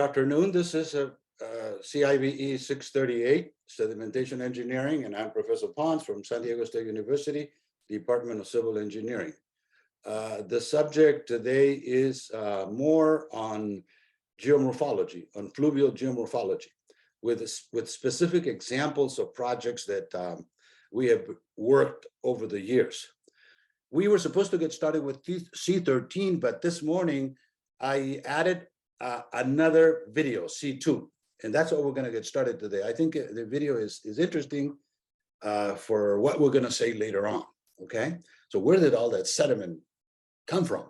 Good afternoon. This is CIVE 638, Sedimentation Engineering, and I'm Professor Ponce from Santiago State University, Department of Civil Engineering. The subject today is more on geomorphology, on fluvial geomorphology, with specific examples of projects that we have worked over the years. We were supposed to get started with C13, but this morning I added another video, C2, and that's what we're going to get started today. I think the video is interesting for what we're going to say later on. Okay, so where did all that sediment come from?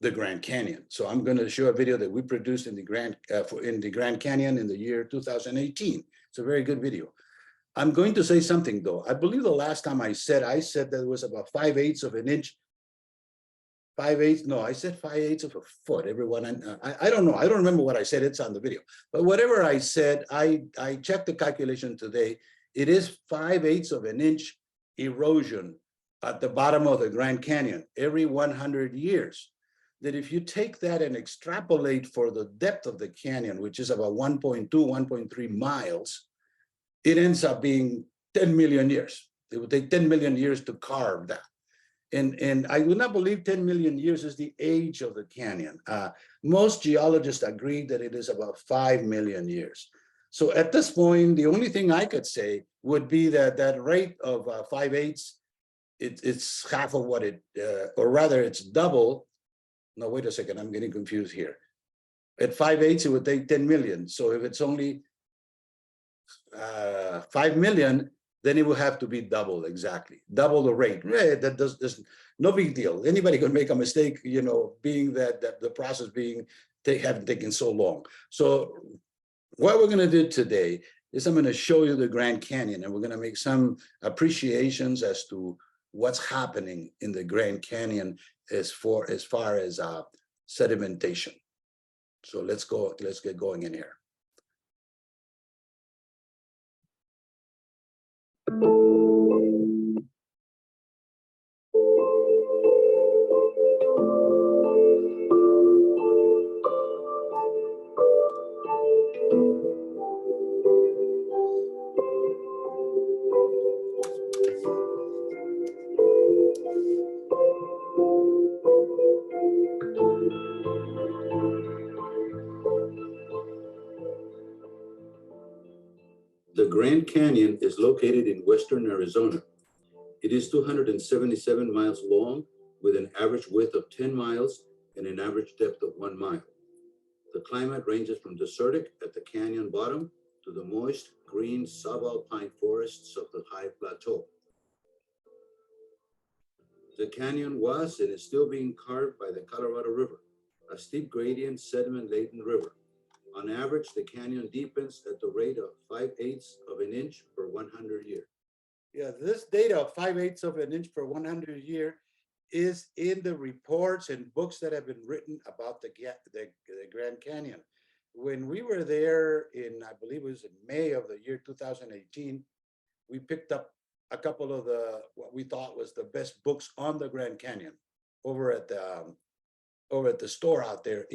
The Grand Canyon. So I'm going to show a video that we produced in the Grand Canyon in the year 2018. It's a very good video. I'm going to say something though. I believe the last time I said that it was about 5/8 of an inch. 5/8, no, I said 5/8 of a foot, everyone. I don't know. I don't remember what I said. It's on the video. But whatever I said, I checked the calculation today. It is 5/8 of an inch erosion at the bottom of the Grand Canyon every 100 years. That if you take that and extrapolate for the depth of the canyon, which is about 1.2, 1.3 miles, it ends up being 10 million years. It would take 10 million years to carve that. And I do not believe 10 million years is the age of the canyon. Most geologists agree that it is about 5 million years. So at this point, the only thing I could say would be that that rate of 5/8, it's half of what it, or rather it's double. No, wait a second, I'm getting confused here. At 5/8, it would take 10 million. So if it's only 5 million, then it will have to be double, exactly. Double the rate. That does no big deal. Anybody can make a mistake, you know, being that the process haven't taken so long. So what we're going to do today is I'm going to show you the Grand Canyon, and we're going to make some appreciations as to what's happening in the Grand Canyon as far as sedimentation. So let's get going in here. The Grand Canyon is located in western Arizona. It is 277 miles long with an average width of 10 miles and an average depth of 1 mile. The climate ranges from desertic at the canyon bottom to the moist, green subalpine forests of the high plateau. The canyon was and is still being carved by the Colorado River, a steep gradient sediment-laden river. On average, the canyon deepens at the rate of 5/8 of an inch per 100 year. Yeah, this data of 5/8 of an inch per 100 year is in the reports and books that have been written about the Grand Canyon. When we were there in, I believe it was in May of the year 2018, we picked up a couple of what we thought was the best books on the Grand Canyon over at the store out there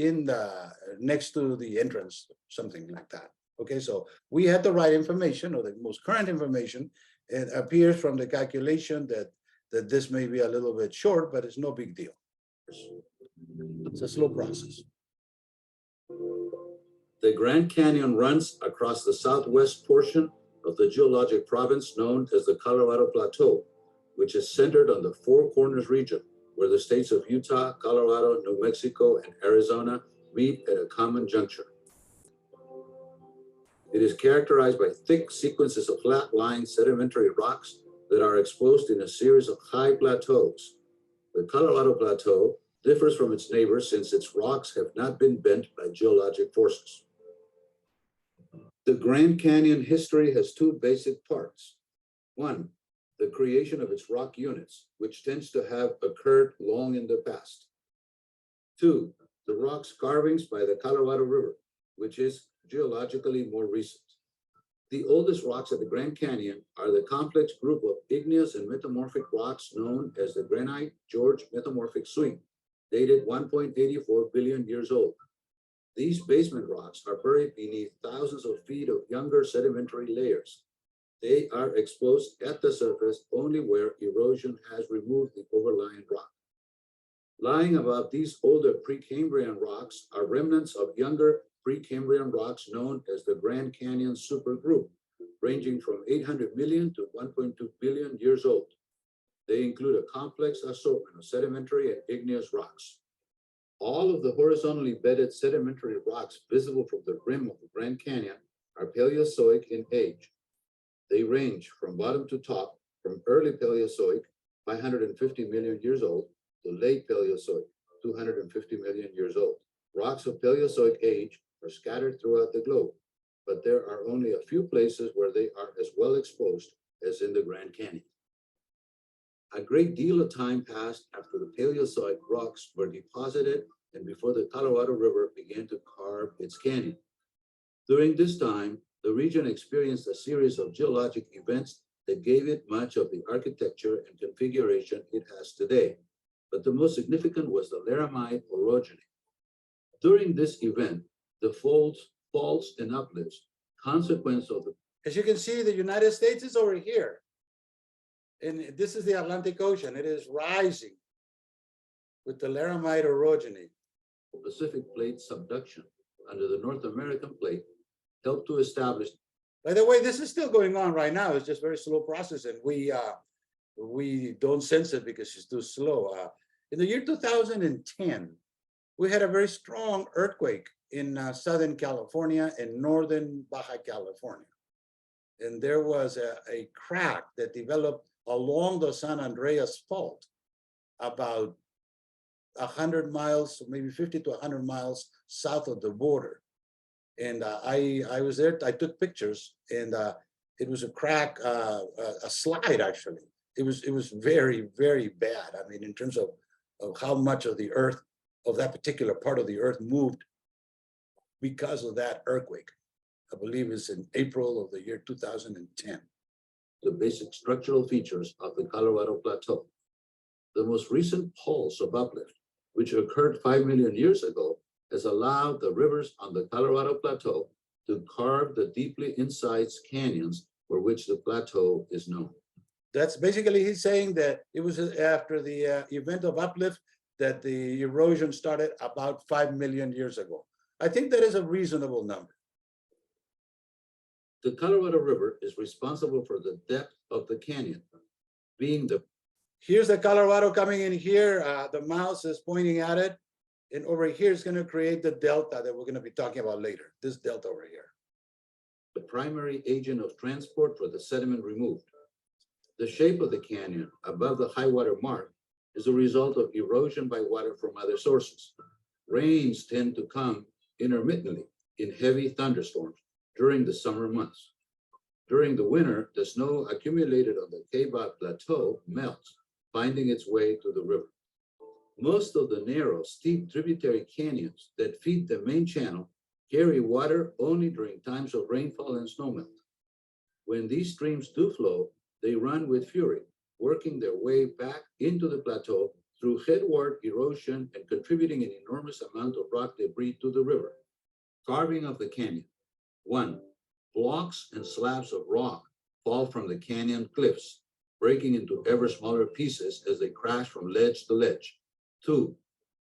next to the entrance, something like that. Okay, so we had the right information, or the most current information. It appears from the calculation that this may be a little bit short, but it's no big deal. It's a slow process. The Grand Canyon runs across the southwest portion of the geologic province known as the Colorado Plateau, which is centered on the Four Corners region, where the states of Utah, Colorado, New Mexico, and Arizona meet at a common juncture. It is characterized by thick sequences of flat-lying sedimentary rocks that are exposed in a series of high plateaus. The Colorado Plateau differs from its neighbors since its rocks have not been bent by geologic forces. The Grand Canyon history has two basic parts. One, the creation of its rock units, which tends to have occurred long in the past. Two, the rocks carvings by the Colorado River, which is geologically more recent. The oldest rocks at the Grand Canyon are the complex group of igneous and metamorphic rocks known as the Granite George Metamorphic Swing, dated 1.84 billion years old. These basement rocks are buried beneath thousands of feet of younger sedimentary layers. They are exposed at the surface only where erosion has removed the overlying rock. Lying above these older Precambrian rocks are remnants of younger Precambrian rocks known as the Grand Canyon supergroup, ranging from 800 million to 1.2 billion years old. They include a complex assortment of sedimentary and igneous rocks. All of the horizontally bedded sedimentary rocks visible from the rim of the Grand Canyon are Paleozoic in age. They range from bottom to top, from early Paleozoic, 550 million years old, to late Paleozoic, 250 million years old. Rocks of Paleozoic age are scattered throughout the globe, but there are only a few places where they are as well exposed as in the Grand Canyon. A great deal of time passed after the Paleozoic rocks were deposited and before the Colorado River began to carve its canyon. During this time, the region experienced a series of geologic events that gave it much of the architecture and configuration it has today. But the most significant was the Laramide orogeny. During this event, the faults and uplifts, consequence of the... As you can see, the United States is over here. And this is the Atlantic Ocean. It is rising with the Laramide orogeny. Pacific plate subduction under the North American plate helped to establish. By the way, this is still going on right now. It's just very slow process, and we don't sense it because it's too slow. In the year 2010, we had a very strong earthquake in Southern California and Northern Baja California. And there was a crack that developed along the San Andreas Fault, about 100 miles, maybe 50 to 100 miles south of the border. And I was there, I took pictures, and it was a crack, a slide actually. It was very, very bad. I mean, in terms of how much of the earth, of that particular part of the earth moved because of that earthquake. I believe it's in April of the year 2010. The basic structural features of the Colorado Plateau. The most recent pulse of uplift, which occurred 5 million years ago, has allowed the rivers on the Colorado Plateau to carve the deeply incised canyons for which the plateau is known. That's basically, he's saying that it was after the event of uplift that the erosion started about 5 million years ago. I think that is a reasonable number. The Colorado River is responsible for the depth of the canyon, being the... Here's the Colorado coming in here. The mouse is pointing at it. And over here is going to create the delta that we're going to be talking about later, this delta over here. The primary agent of transport for the sediment removed. The shape of the canyon above the high water mark is a result of erosion by water from other sources. Rains tend to come intermittently in heavy thunderstorms during the summer months. During the winter, the snow accumulated on the Kaybob Plateau melts, finding its way to the river. Most of the narrow, steep tributary canyons that feed the main channel carry water only during times of rainfall and snowmelt. When these streams do flow, they run with fury, working their way back into the plateau through headward erosion and contributing an enormous amount of rock debris to the river. Carving of the canyon. 1. Blocks and slabs of rock fall from the canyon cliffs, breaking into ever smaller pieces as they crash from ledge to ledge. 2.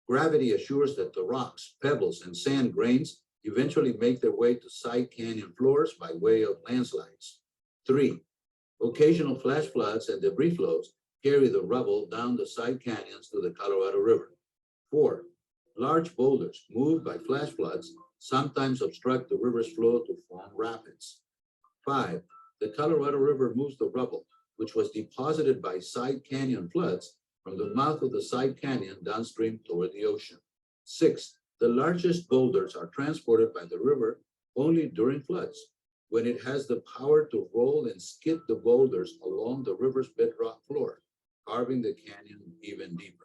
Gravity assures that the rocks, pebbles, and sand grains eventually make their way to side canyon floors by way of landslides. 3. Occasional flash floods and debris flows carry the rubble down the side canyons to the Colorado River. 4. Large boulders moved by flash floods sometimes obstruct the river's flow to form rapids. 5. The Colorado River moves the rubble, which was deposited by side canyon floods, from the mouth of the side canyon downstream toward the ocean. 6. The largest boulders are transported by the river only during floods, when it has the power to roll and skid the boulders along the river's bedrock floor, carving the canyon even deeper.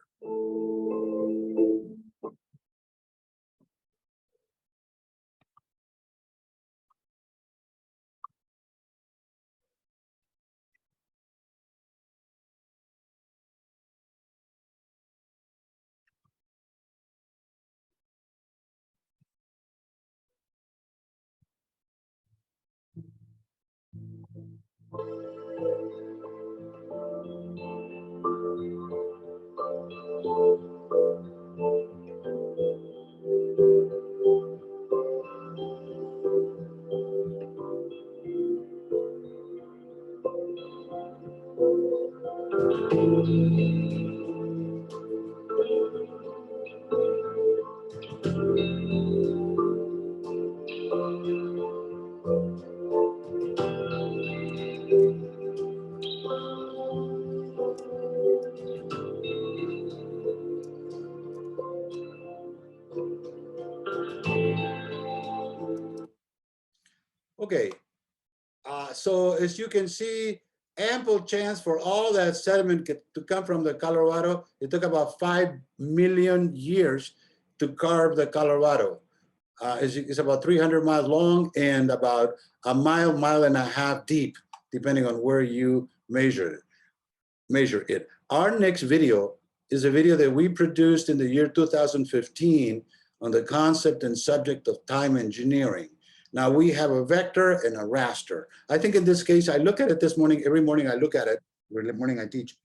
Okay, so as you can see, ample chance for all that sediment to come from the Colorado. It took about 5 million years to carve the Colorado. It's about 300 miles long and about a mile and a half deep, depending on where you measure it. Our next video is a video that we produced in the year 2015 on the concept and subject of time engineering. Now we have a vector and a raster. I think in this case, I look at it this morning, every morning I look at it, every morning I teach,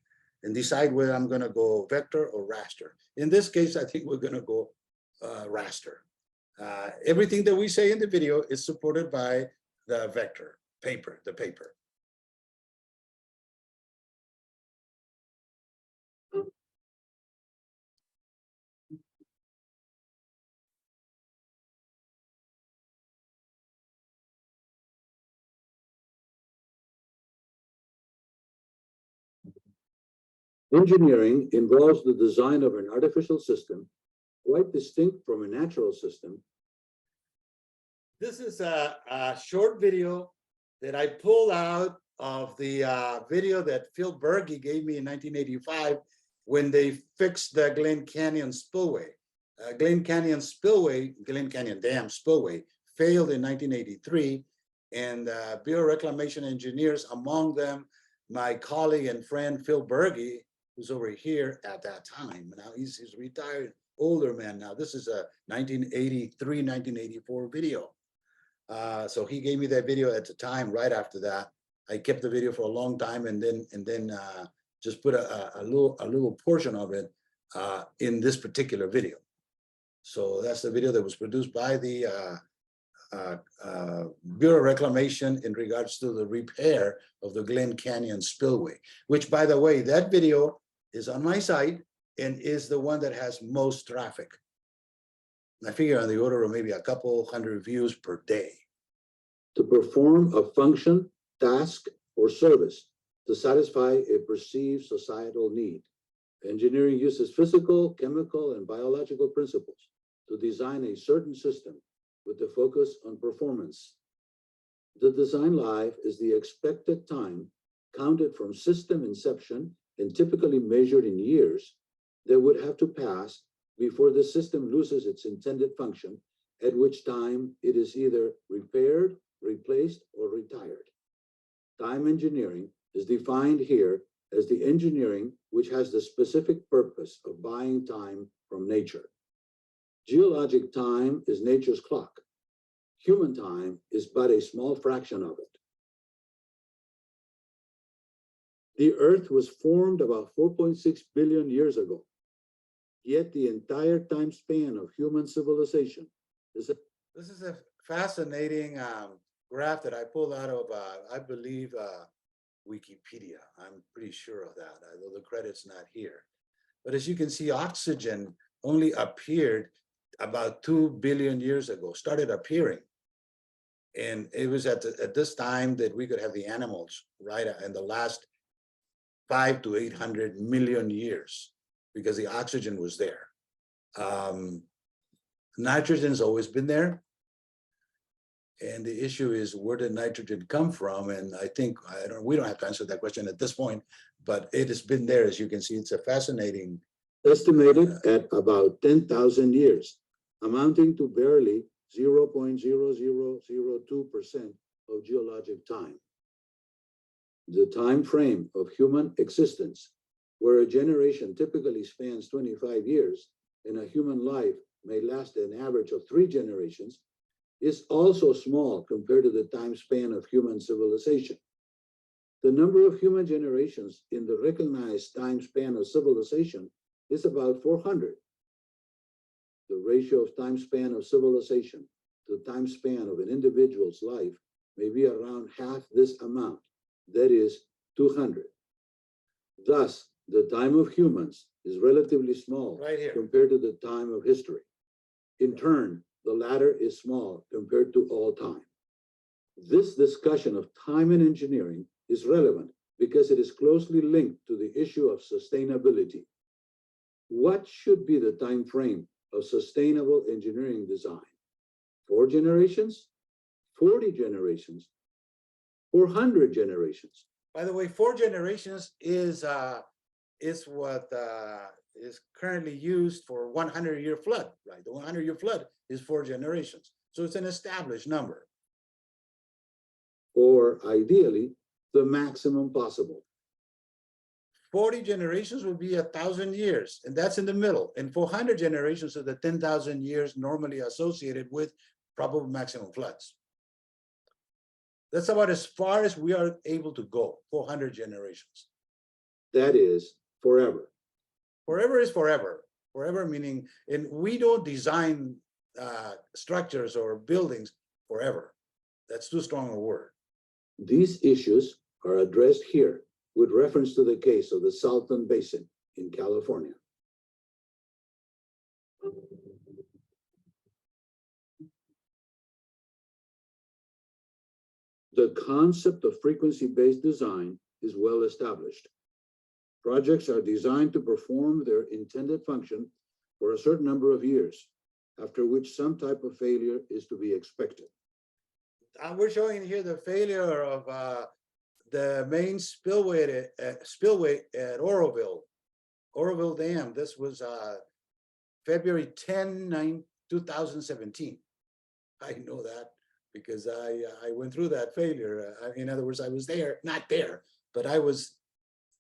and decide whether I'm gonna go vector or raster. In this case, I think we're gonna go raster. Everything that we say in the video is supported by the vector paper, the paper. Engineering involves the design of an artificial system, quite distinct from a natural system. This is a short video that I pulled out of the video that Phil Berge gave me in 1985 when they fixed the Glen Canyon spillway. Glen Canyon Dam spillway failed in 1983, and Bureau Reclamation engineers, among them my colleague and friend Phil Berge, who's over here at that time. Now he's retired, older man now. This is a 1983, 1984 video. So he gave me that video at the time. Right after that, I kept the video for a long time, and then just put a little portion of it in this particular video. So that's the video that was produced by the Bureau of Reclamation in regards to the repair of the Glen Canyon spillway, which, by the way, that video is on my site and is the one that has most traffic. I figure on the order of maybe a couple hundred views per day. To perform a function, task, or service to satisfy a perceived societal need, engineering uses physical, chemical, and biological principles to design a certain system with the focus on performance. The design life is the expected time counted from system inception and typically measured in years that would have to pass before the system loses its intended function, at which time it is either repaired, replaced, or retired. Time engineering is defined here as the engineering which has the specific purpose of buying time from nature. Geologic time is nature's clock. Human time is but a small fraction of it. The Earth was formed about 4.6 billion years ago. Yet the entire time span of human civilization is This is a fascinating graph that I pulled out of, I believe, Wikipedia. I'm pretty sure of that, although the credit's not here. But as you can see, oxygen only appeared about 2 billion years ago, started appearing. And it was at this time that we could have the animals, right, in the last 500 to 800 million years, because the oxygen was there. Nitrogen's always been there. And the issue is, where did nitrogen come from? And I think, we don't have to answer that question at this point, but it has been there. As you can see, it's a fascinating. Estimated at about 10,000 years, amounting to barely 0.0002% of geologic time. The time frame of human existence, where a generation typically spans 25 years and a human life may last an average of 3 generations, is also small compared to the time span of human civilization. The number of human generations in the recognized time span of civilization is about 400. The ratio of time span of civilization to time span of an individual's life may be around half this amount, that is 200. Thus, the time of humans is relatively small Right here. compared to the time of history. In turn, the latter is small compared to all time. This discussion of time and engineering is relevant because it is closely linked to the issue of sustainability. What should be the time frame of sustainable engineering design? 4 generations? 40 generations? 400 generations? By the way, 4 generations is what is currently used for 100-year flood, right? The 100-year flood is 4 generations. So it's an established number. Or ideally, the maximum possible. 40 generations would be 1,000 years, and that's in the middle. And 400 generations are the 10,000 years normally associated with probable maximum floods. That's about as far as we are able to go, 400 generations. That is forever. Forever is forever. Forever meaning, and we don't design structures or buildings forever. That's too strong a word. These issues are addressed here with reference to the case of the Salton Basin in California. The concept of frequency-based design is well established. Projects are designed to perform their intended function for a certain number of years, after which some type of failure is to be expected. We're showing here the failure of the main spillway at Oroville Dam. This was February 10, 2017. I know that because I went through that failure. In other words, I was there, not there, but I was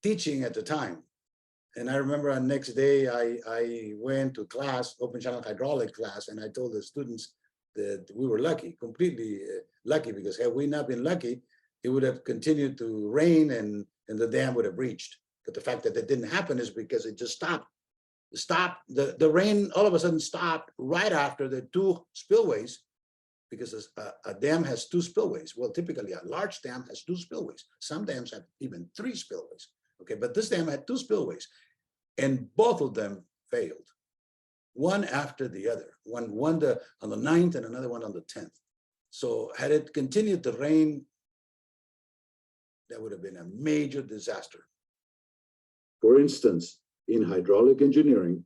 teaching at the time. And I remember on the next day, I went to class, open channel hydraulic class, and I told the students that we were lucky, completely lucky, because had we not been lucky, it would have continued to rain and the dam would have breached. But the fact that that didn't happen is because it just stopped. The rain all of a sudden stopped right after the 2 spillways, because a dam has 2 spillways. Well, typically a large dam has 2 spillways. Some dams have even 3 spillways. Okay, but this dam had 2 spillways, and both of them failed, one after the other. One on the 9th and another one on the 10th. So had it continued to rain, that would have been a major disaster. For instance, in hydraulic engineering,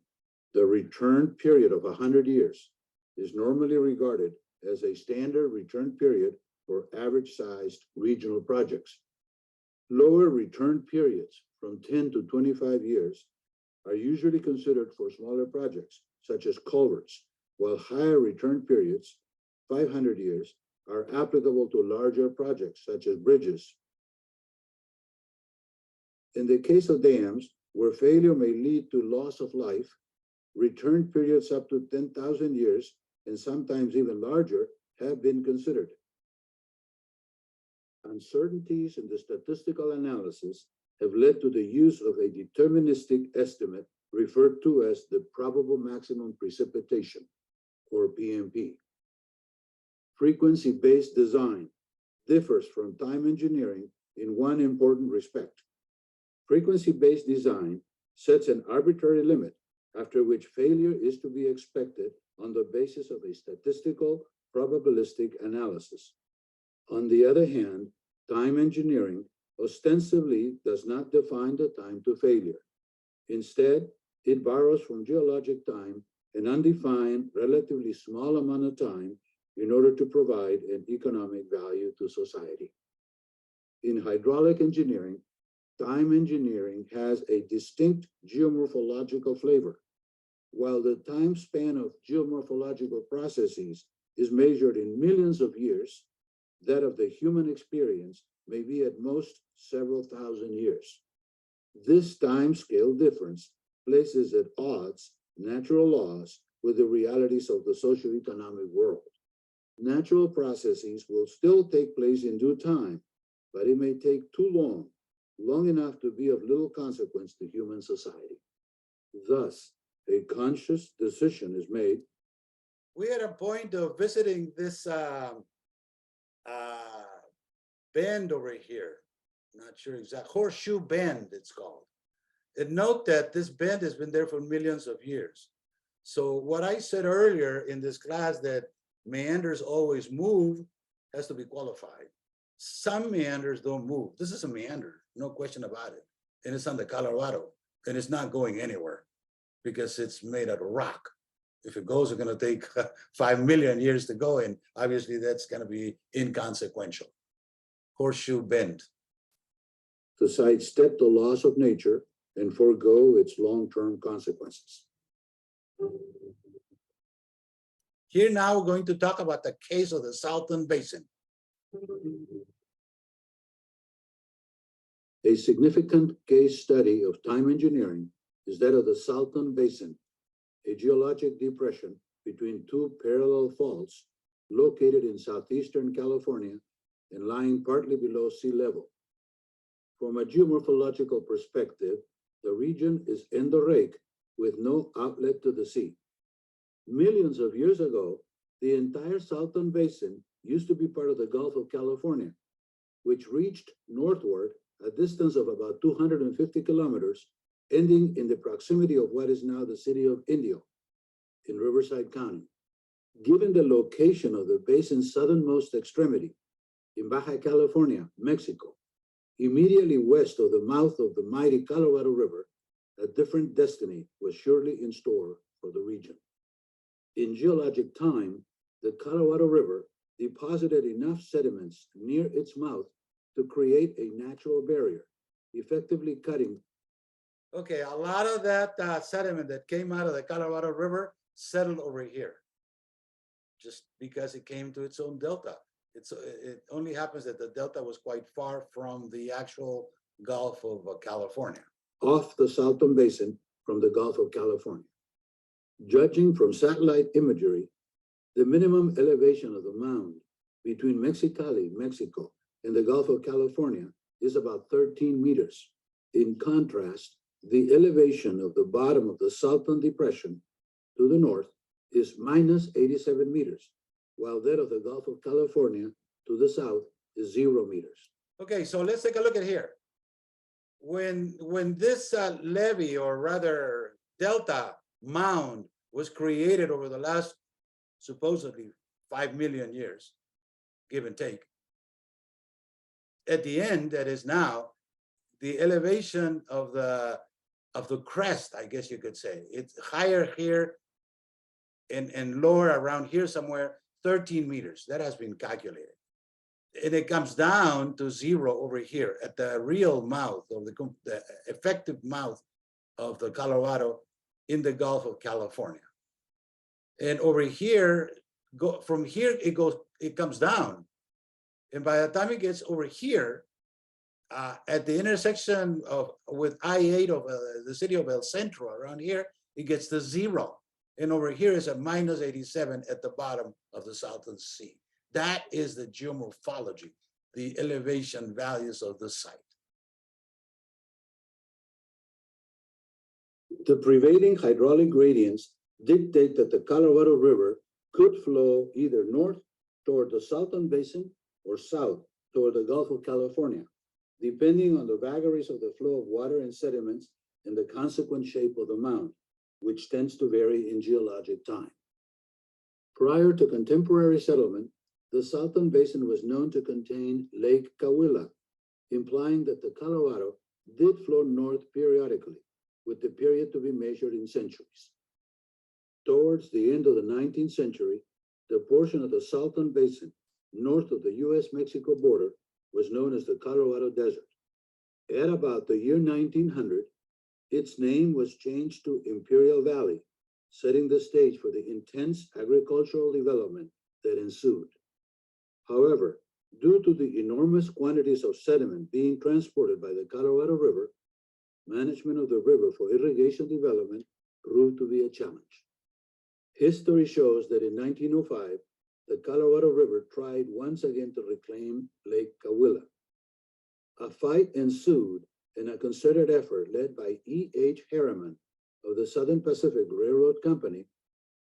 the return period of 100 years is normally regarded as a standard return period for average-sized regional projects. Lower return periods from 10 to 25 years are usually considered for smaller projects, such as culverts, while higher return periods, 500 years, are applicable to larger projects, such as bridges. In the case of dams, where failure may lead to loss of life, return periods up to 10,000 years, and sometimes even larger, have been considered. Uncertainties in the statistical analysis have led to the use of a deterministic estimate referred to as the probable maximum precipitation, or PMP. Frequency-based design differs from time engineering in one important respect. Frequency-based design sets an arbitrary limit after which failure is to be expected on the basis of a statistical probabilistic analysis. On the other hand, time engineering ostensibly does not define the time to failure. Instead, it borrows from geologic time an undefined, relatively small amount of time in order to provide an economic value to society. In hydraulic engineering, time engineering has a distinct geomorphological flavor. While the time span of geomorphological processes is measured in millions of years, that of the human experience may be at most several thousand years. This time scale difference places at odds natural laws with the realities of the socioeconomic world. Natural processes will still take place in due time, but it may take too long, long enough to be of little consequence to human society. Thus, a conscious decision is made. We had a point of visiting this bend over here. Not sure exactly. Horseshoe Bend, it's called. And note that this bend has been there for millions of years. So what I said earlier in this class that meanders always move has to be qualified. Some meanders don't move. This is a meander, no question about it. And it's on the Colorado, and it's not going anywhere because it's made out of rock. If it goes, it's going to take 5 million years to go, and obviously that's going to be inconsequential. Horseshoe Bend. To sidestep the laws of nature and forego its long-term consequences. Here now we're going to talk about the case of the Salton Basin. A significant case study of time engineering is that of the Salton Basin, a geologic depression between two parallel faults located in southeastern California and lying partly below sea level. From a geomorphological perspective, the region is endorheic with no outlet to the sea. Millions of years ago, the entire Salton Basin used to be part of the Gulf of California, which reached northward a distance of about 250 kilometers, ending in the proximity of what is now the city of Indio in Riverside County. Given the location of the basin's southernmost extremity in Baja California, Mexico, immediately west of the mouth of the mighty Colorado River, a different destiny was surely in store for the region. In geologic time, the Colorado River deposited enough sediments near its mouth to create a natural barrier, effectively cutting. Okay, a lot of that sediment that came out of the Colorado River settled over here, just because it came to its own delta. It only happens that the delta was quite far from the actual Gulf of California. Off the Salton Basin from the Gulf of California. Judging from satellite imagery, the minimum elevation of the mound between Mexicali, Mexico, and the Gulf of California is about 13 meters. In contrast, the elevation of the bottom of the Salton Depression to the north is minus 87 meters, while that of the Gulf of California to the south is 0 meters. Okay, so let's take a look at here. When this levee, or rather delta mound, was created over the last supposedly 5 million years, give and take, at the end, that is now, the elevation of the crest, I guess you could say, it's higher here and lower around here somewhere, 13 meters. That has been calculated. And it comes down to 0 over here at the real mouth of the effective mouth of the Colorado in the Gulf of California. And over here, from here, it comes down. And by the time it gets over here, at the intersection with I-8 of the city of El Centro, around here, it gets to 0. And over here is a minus 87 at the bottom of the Salton Sea. That is the geomorphology, the elevation values of the site. The prevailing hydraulic gradients dictate that the Colorado River could flow either north toward the Salton Basin or south toward the Gulf of California, depending on the vagaries of the flow of water and sediments and the consequent shape of the mound, which tends to vary in geologic time. Prior to contemporary settlement, the Salton Basin was known to contain Lake Cahuilla, implying that the Colorado did flow north periodically, with the period to be measured in centuries. Towards the end of the 19th century, the portion of the Salton Basin north of the US-Mexico border was known as the Colorado Desert. At about the year 1900, its name was changed to Imperial Valley, setting the stage for the intense agricultural development that ensued. However, due to the enormous quantities of sediment being transported by the Colorado River, management of the river for irrigation development proved to be a challenge. History shows that in 1905, the Colorado River tried once again to reclaim Lake Cahuilla. A fight ensued, and a concerted effort led by E.H. Harriman of the Southern Pacific Railroad Company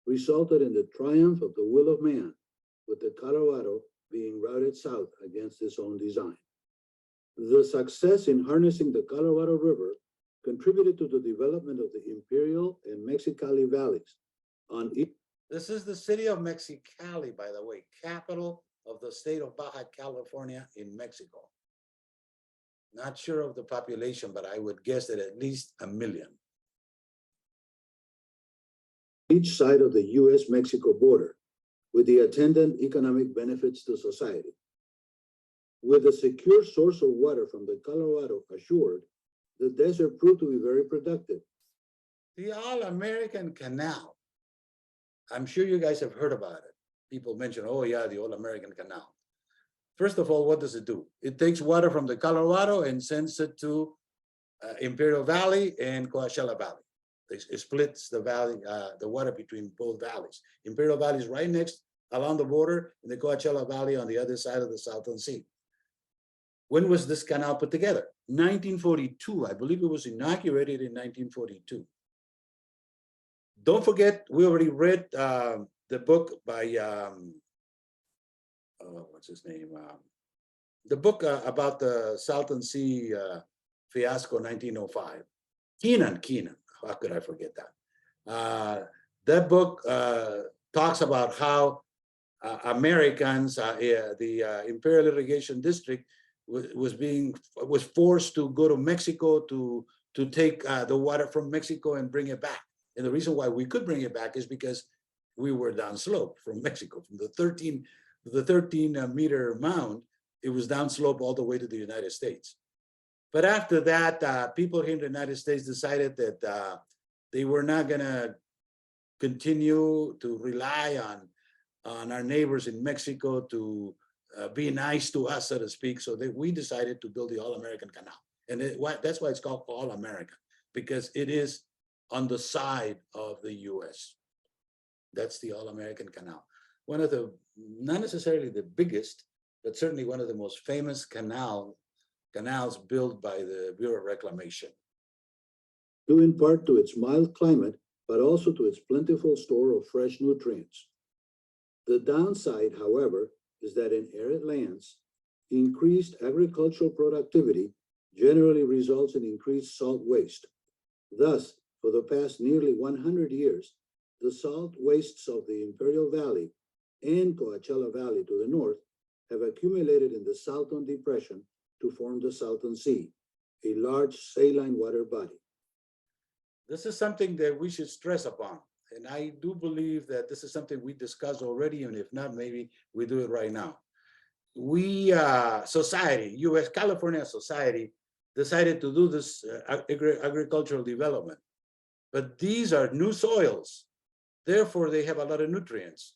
resulted in the triumph of the will of man, with the Colorado being routed south against its own design. The success in harnessing the Colorado River contributed to the development of the Imperial and Mexicali valleys. This is the city of Mexicali, by the way, capital of the state of Baja California in Mexico. Not sure of the population, but I would guess that at least 1 million. Each side of the U.S.-Mexico border, with the attendant economic benefits to society. With a secure source of water from the Colorado assured, the desert proved to be very productive. The All-American Canal. I'm sure you guys have heard about it. People mention, oh yeah, the All-American Canal. First of all, what does it do? It takes water from the Colorado and sends it to Imperial Valley and Coachella Valley. It splits the valley, the water between both valleys. Imperial Valley is right next along the border, and the Coachella Valley on the other side of the Salton Sea. When was this canal put together? 1942. I believe it was inaugurated in 1942. Don't forget, we already read the book by, what's his name? The book about the Salton Sea fiasco, 1905. Keenan, how could I forget that? That book talks about how Americans, the Imperial Irrigation District was forced to go to Mexico to take the water from Mexico and bring it back. And the reason why we could bring it back is because we were downslope from Mexico, from the 13 meter mound. It was downslope all the way to the United States. But after that, people here in the United States decided that they were not going to continue to rely on our neighbors in Mexico to be nice to us, so to speak. So we decided to build the All-American Canal. And that's why it's called All-American, because it is on the side of the US. That's the All-American Canal. One of the, not necessarily the biggest, but certainly one of the most famous canals built by the Bureau of Reclamation. Due in part to its mild climate, but also to its plentiful store of fresh nutrients. The downside, however, is that in arid lands, increased agricultural productivity generally results in increased salt waste. Thus, for the past nearly 100 years, the salt wastes of the Imperial Valley and Coachella Valley to the north have accumulated in the Salton Depression to form the Salton Sea, a large saline water body. This is something that we should stress upon. And I do believe that this is something we discussed already, and if not, maybe we do it right now. We, society, U.S. California society, decided to do this agricultural development. But these are new soils. Therefore, they have a lot of nutrients.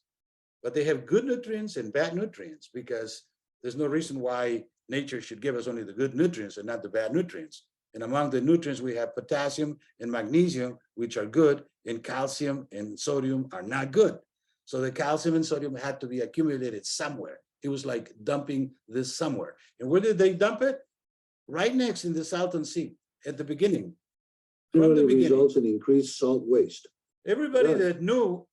But they have good nutrients and bad nutrients, because there's no reason why nature should give us only the good nutrients and not the bad nutrients. And among the nutrients, we have potassium and magnesium, which are good, and calcium and sodium are not good. So the calcium and sodium had to be accumulated somewhere. It was like dumping this somewhere. And where did they dump it? Right next in the Salton Sea, at the beginning. From the beginning. Results in increased salt waste. Everybody that knew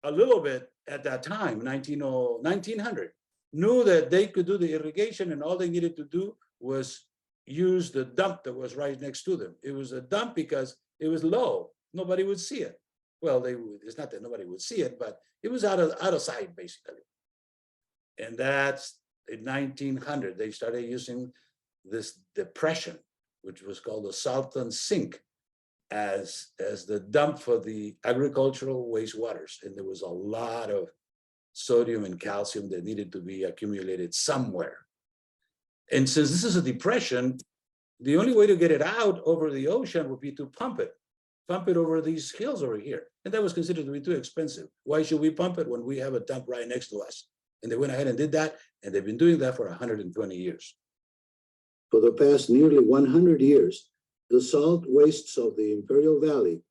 a little bit at that time, 1900, knew that they could do the irrigation, and all they needed to do was use the dump that was right next to them. It was a dump because it was low. Nobody would see it. Well, it's not that nobody would see it, but it was out of sight, basically. And that's in 1900, they started using this depression, which was called the Salton Sink, as the dump for the agricultural wastewaters. And there was a lot of sodium and calcium that needed to be accumulated somewhere. And since this is a depression, the only way to get it out over the ocean would be to pump it over these hills over here. And that was considered to be too expensive. Why should we pump it when we have a dump right next to us? And they went ahead and did that, and they've been doing that for 120 years. For the past nearly 100 years, the salt wastes of the Imperial Valley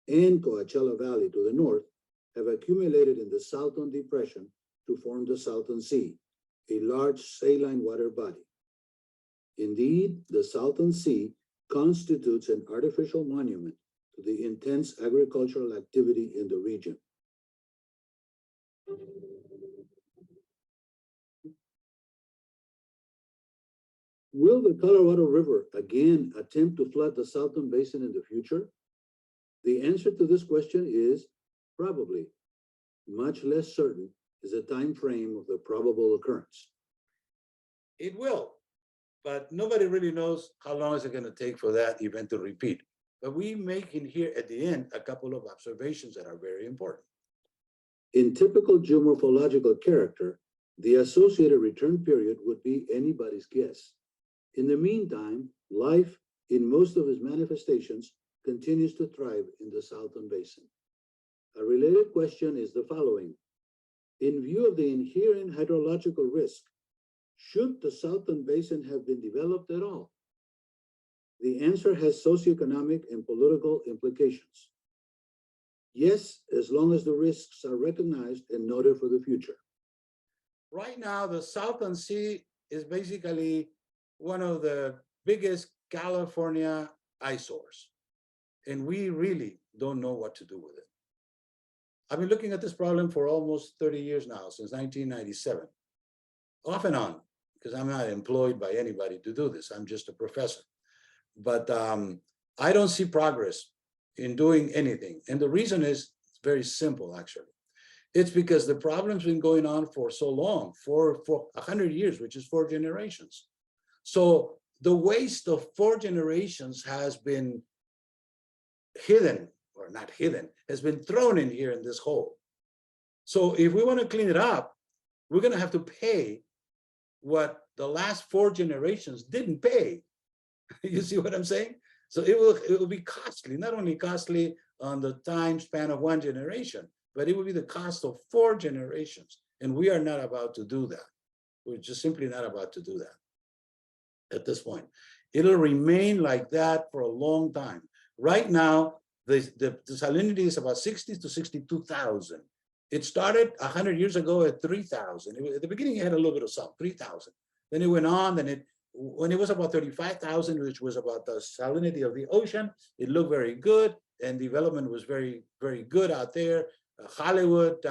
and Coachella Valley to the north have accumulated in the Salton Depression to form the Salton Sea, a large saline water body. Indeed, the Salton Sea constitutes an artificial monument to the intense agricultural activity in the region. Will the Colorado River again attempt to flood the Salton Basin in the future? The answer to this question is probably. Much less certain is the time frame of the probable occurrence. It will, but nobody really knows how long is it going to take for that event to repeat. But we make in here at the end a couple of observations that are very important. In typical geomorphological character, the associated return period would be anybody's guess. In the meantime, life in most of its manifestations continues to thrive in the Salton Basin. A related question is the following. In view of the inherent hydrological risk, should the Salton Basin have been developed at all? The answer has socioeconomic and political implications. Yes, as long as the risks are recognized and noted for the future. Right now, the Salton Sea is basically one of the biggest California eyesores, and we really don't know what to do with it. I've been looking at this problem for almost 30 years now, since 1997, off and on, because I'm not employed by anybody to do this. I'm just a professor. But I don't see progress in doing anything. And the reason is very simple, actually. It's because the problem's been going on for so long, for 100 years, which is 4 generations. So the waste of 4 generations has been hidden, or not hidden, has been thrown in here in this hole. So if we want to clean it up, we're going to have to pay what the last 4 generations didn't pay. You see what I'm saying? So it will be costly, not only costly on the time span of 1 generation, but it will be the cost of 4 generations. And we are not about to do that. We're just simply not about to do that at this point. It'll remain like that for a long time. Right now, the salinity is about 60 to 62,000. It started 100 years ago at 3,000. At the beginning, it had a little bit of salt, 3,000. Then it went on, then when it was about 35,000, which was about the salinity of the ocean, it looked very good, and development was very, very good out there. Hollywood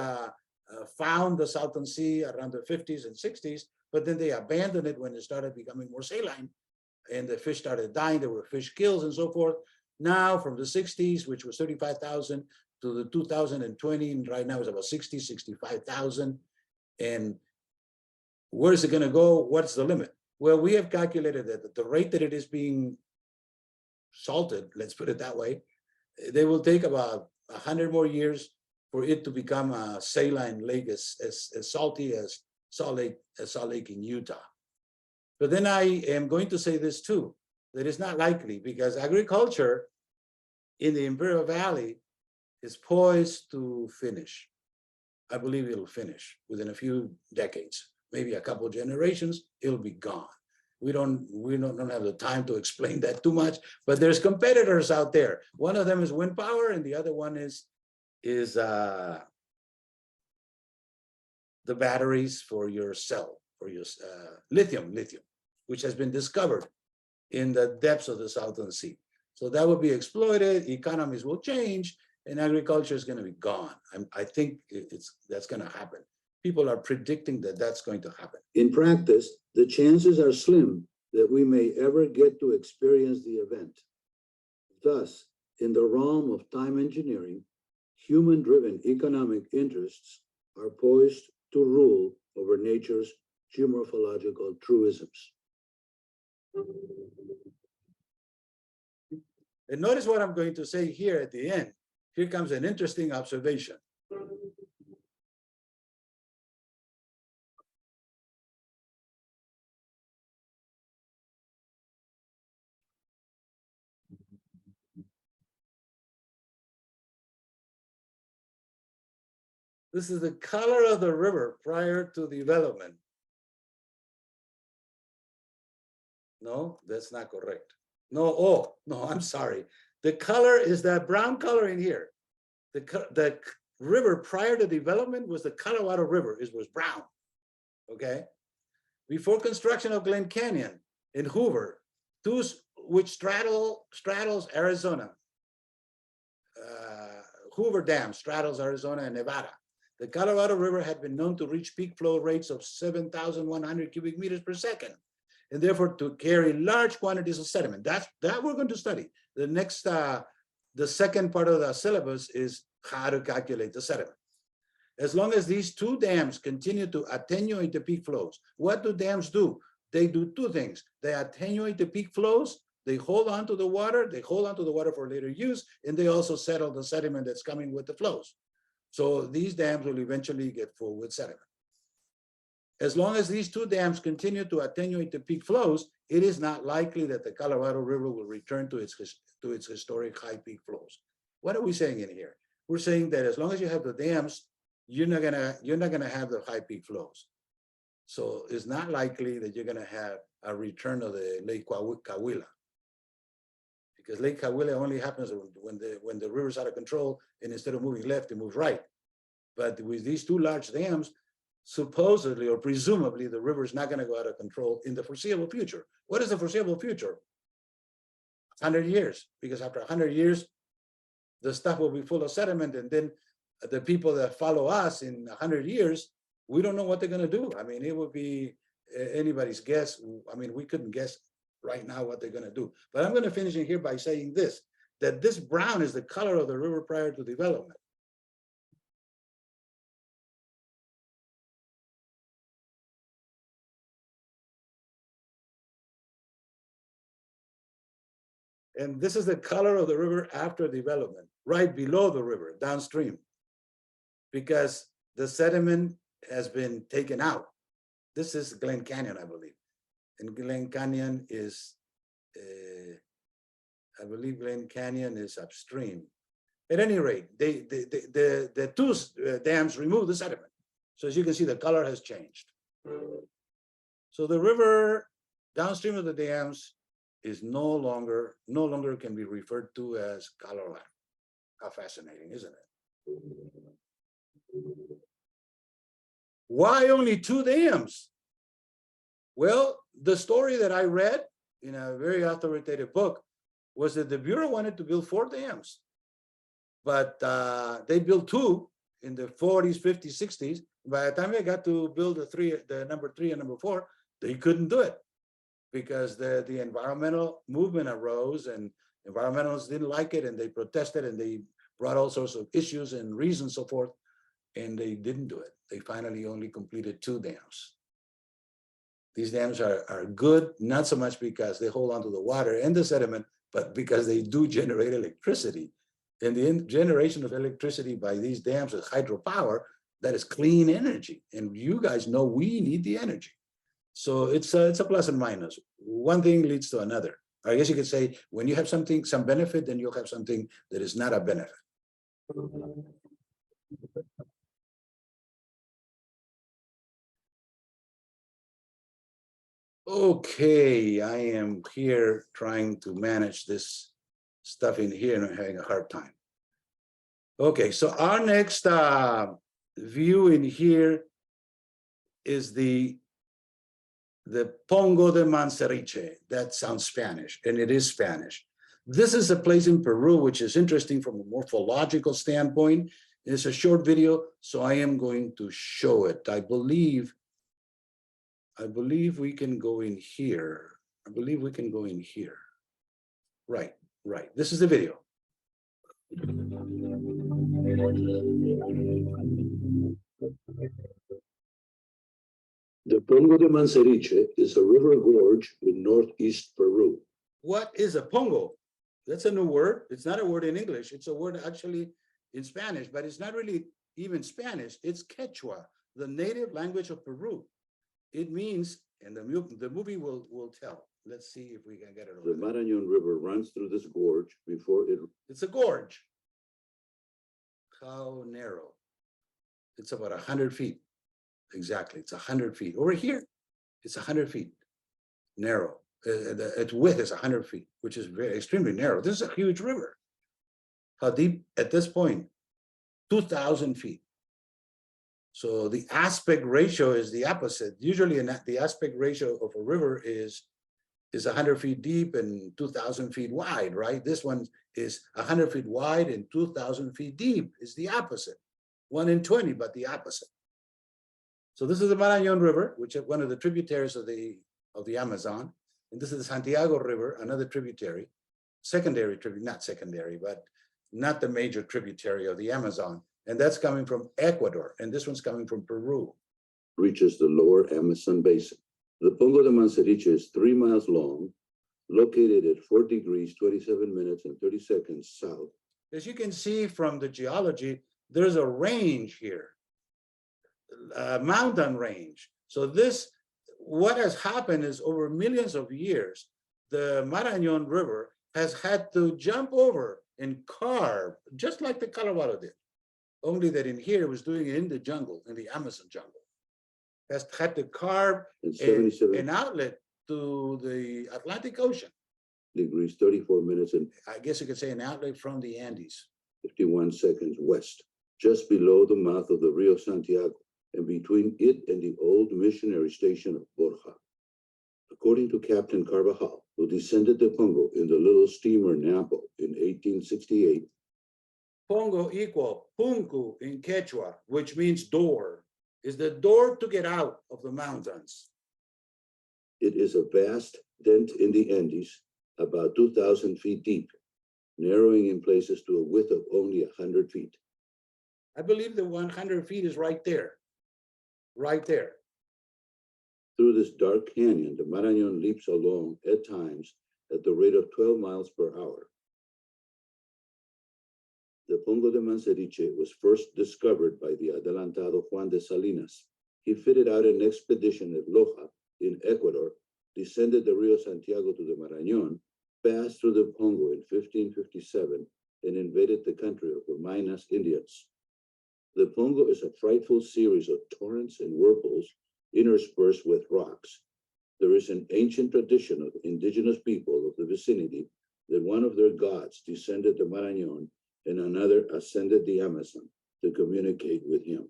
found the Salton Sea around the 50s and 60s, but then they abandoned it when it started becoming more saline, and the fish started dying. There were fish kills and so forth. Now, from the 60s, which was 35,000, to the 2020, and right now it's about 60, 65,000. And where is it going to go? What's the limit? Well, we have calculated that at the rate that it is being salted, let's put it that way, they will take about 100 more years for it to become a saline lake as salty as Salt Lake in Utah. But then I am going to say this too, that it's not likely, because agriculture in the Imperial Valley is poised to finish. I believe it'll finish within a few decades, maybe a couple of generations, it'll be gone. We don't have the time to explain that too much, but there's competitors out there. One of them is wind power, and the other one is the batteries for your cell, for your lithium, which has been discovered in the depths of the Salton Sea. So that will be exploited, economies will change, and agriculture is going to be gone. I think that's going to happen. People are predicting that that's going to happen. In practice, the chances are slim that we may ever get to experience the event. Thus, in the realm of time engineering, human-driven economic interests are poised to rule over nature's geomorphological truisms. And notice what I'm going to say here at the end. Here comes an interesting observation. This is the color of the river prior to development. No, that's not correct. No, no, I'm sorry. The color is that brown color in here. The river prior to development was the Colorado River. It was brown, okay? Before construction of Glen Canyon, in Hoover, which straddles Arizona. Hoover Dam straddles Arizona and Nevada. The Colorado River had been known to reach peak flow rates of 7,100 cubic meters per second, and therefore to carry large quantities of sediment. That we're going to study. The next, the second part of the syllabus is how to calculate the sediment. As long as these two dams continue to attenuate the peak flows, what do dams do? They do two things. They attenuate the peak flows. They hold on to the water. They hold on to the water for later use, and they also settle the sediment that's coming with the flows. So these dams will eventually get full with sediment. As long as these two dams continue to attenuate the peak flows, it is not likely that the Colorado River will return to its historic high peak flows. What are we saying in here? We're saying that as long as you have the dams, you're not gonna have the high peak flows. So it's not likely that you're gonna have a return of the Lake Cahuilla, because Lake Cahuilla only happens when the river's out of control, and instead of moving left, it moves right. But with these two large dams, supposedly or presumably, the river is not going to go out of control in the foreseeable future. What is the foreseeable future? 100 years, because after 100 years, the stuff will be full of sediment, and then the people that follow us in 100 years, we don't know what they're going to do. I mean, it would be anybody's guess. I mean, we couldn't guess right now what they're going to do. But I'm going to finish in here by saying this, that this brown is the color of the river prior to development. And this is the color of the river after development, right below the river, downstream, because the sediment has been taken out. This is Glen Canyon, I believe. And Glen Canyon is, I believe Glen Canyon is upstream. At any rate, the two dams remove the sediment. So as you can see, the color has changed. So the river downstream of the dams is no longer can be referred to as Colorado. How fascinating, isn't it? Why only two dams? Well, the story that I read in a very authoritative book was that the Bureau wanted to build 4 dams, but they built 2 in the 40s, 50s, 60s. By the time they got to build the number 3 and number 4, they couldn't do it, because the environmental movement arose, and environmentalists didn't like it, and they protested, and they brought all sorts of issues and reasons, so forth, and they didn't do it. They finally only completed 2 dams. These dams are good, not so much because they hold on to the water and the sediment, but because they do generate electricity. And the generation of electricity by these dams is hydropower, that is clean energy. And you guys know we need the energy. So it's a plus and minus. One thing leads to another. I guess you could say when you have some benefit, then you'll have something that is not a benefit. Okay, I am here trying to manage this stuff in here and I'm having a hard time. Okay, so our next view in here is the Pongo de Manseriche. That sounds Spanish, and it is Spanish. This is a place in Peru which is interesting from a morphological standpoint. It's a short video, so I am going to show it. I believe we can go in here. I believe we can go in here. Right. This is the video. The Pongo de Manseriche is a river gorge in northeast Peru. What is a pongo? That's a new word. It's not a word in English. It's a word actually in Spanish, but it's not really even Spanish. It's Quechua, the native language of Peru. It means, and the movie will tell. Let's see if we can get it over. The Marañón River runs through this gorge before it. It's a gorge. How narrow? It's about 100 feet. Exactly, it's 100 feet. Over here, it's 100 feet narrow. Its width is 100 feet, which is extremely narrow. This is a huge river. How deep at this point? 2,000 feet. So the aspect ratio is the opposite. Usually the aspect ratio of a river is is 100 feet deep and 2,000 feet wide, right? This one is 100 feet wide and 2,000 feet deep. It's the opposite. 1 in 20, but the opposite. So this is the Marañón River, which is one of the tributaries of the Amazon. And this is the Santiago River, another tributary, secondary tributary, not secondary, but not the major tributary of the Amazon. And that's coming from Ecuador. And this one's coming from Peru. Reaches the lower Amazon basin. The Pongo de Manseriche is 3 miles long, located at 4 degrees, 27 minutes, and 30 seconds south. As you can see from the geology, there's a range here, a mountain range. So what has happened is over millions of years, the Marañón River has had to jump over and carve, just like the Colorado did. Only that in here, it was doing it in the jungle, in the Amazon jungle. Has had to carve an outlet to the Atlantic Ocean. Degrees, 34 minutes, and I guess you could say an outlet from the Andes. 51 seconds west, just below the mouth of the Rio Santiago, and between it and the old missionary station of Borja. According to Captain Carvajal, who descended the Pongo in the little steamer Napo in 1868, Pongo equal punku in Quechua, which means door, is the door to get out of the mountains. it is a vast dent in the Andes, about 2,000 feet deep, narrowing in places to a width of only 100 feet. I believe the 100 feet is right there, right there. Through this dark canyon, the Marañón leaps along at times at the rate of 12 miles per hour. The Pongo de Manseriche was first discovered by the Adelantado Juan de Salinas. He fitted out an expedition at Loja in Ecuador, descended the Rio Santiago to the Marañón, passed through the Pongo in 1557, and invaded the country of the Maynas Indians. The Pongo is a frightful series of torrents and whirlpools interspersed with rocks. There is an ancient tradition of indigenous people of the vicinity that one of their gods descended the Marañón and another ascended the Amazon to communicate with him.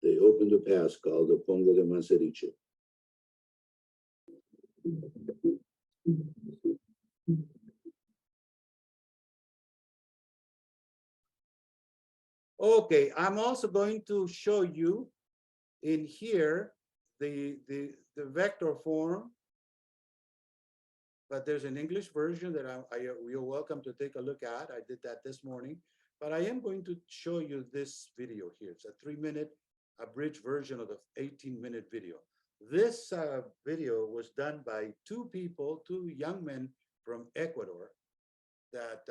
They opened a pass called the Pongo de Manseriche. Okay, I'm also going to show you in here the vector form, but there's an English version that you're welcome to take a look at. I did that this morning, but I am going to show you this video here. It's a 3-minute abridged version of the 18-minute video. This video was done by two young men from Ecuador that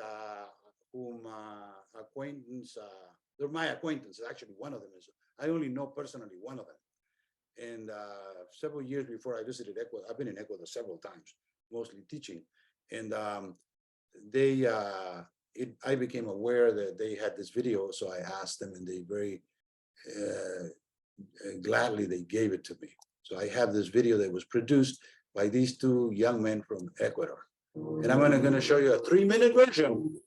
they're my acquaintances. Actually, one of them is, I only know personally one of them. And several years before I visited Ecuador, I've been in Ecuador several times, mostly teaching. And I became aware that they had this video, so I asked them, and they very gladly they gave it to me. So I have this video that was produced by these two young men from Ecuador. And I'm going to show you a 3-minute version.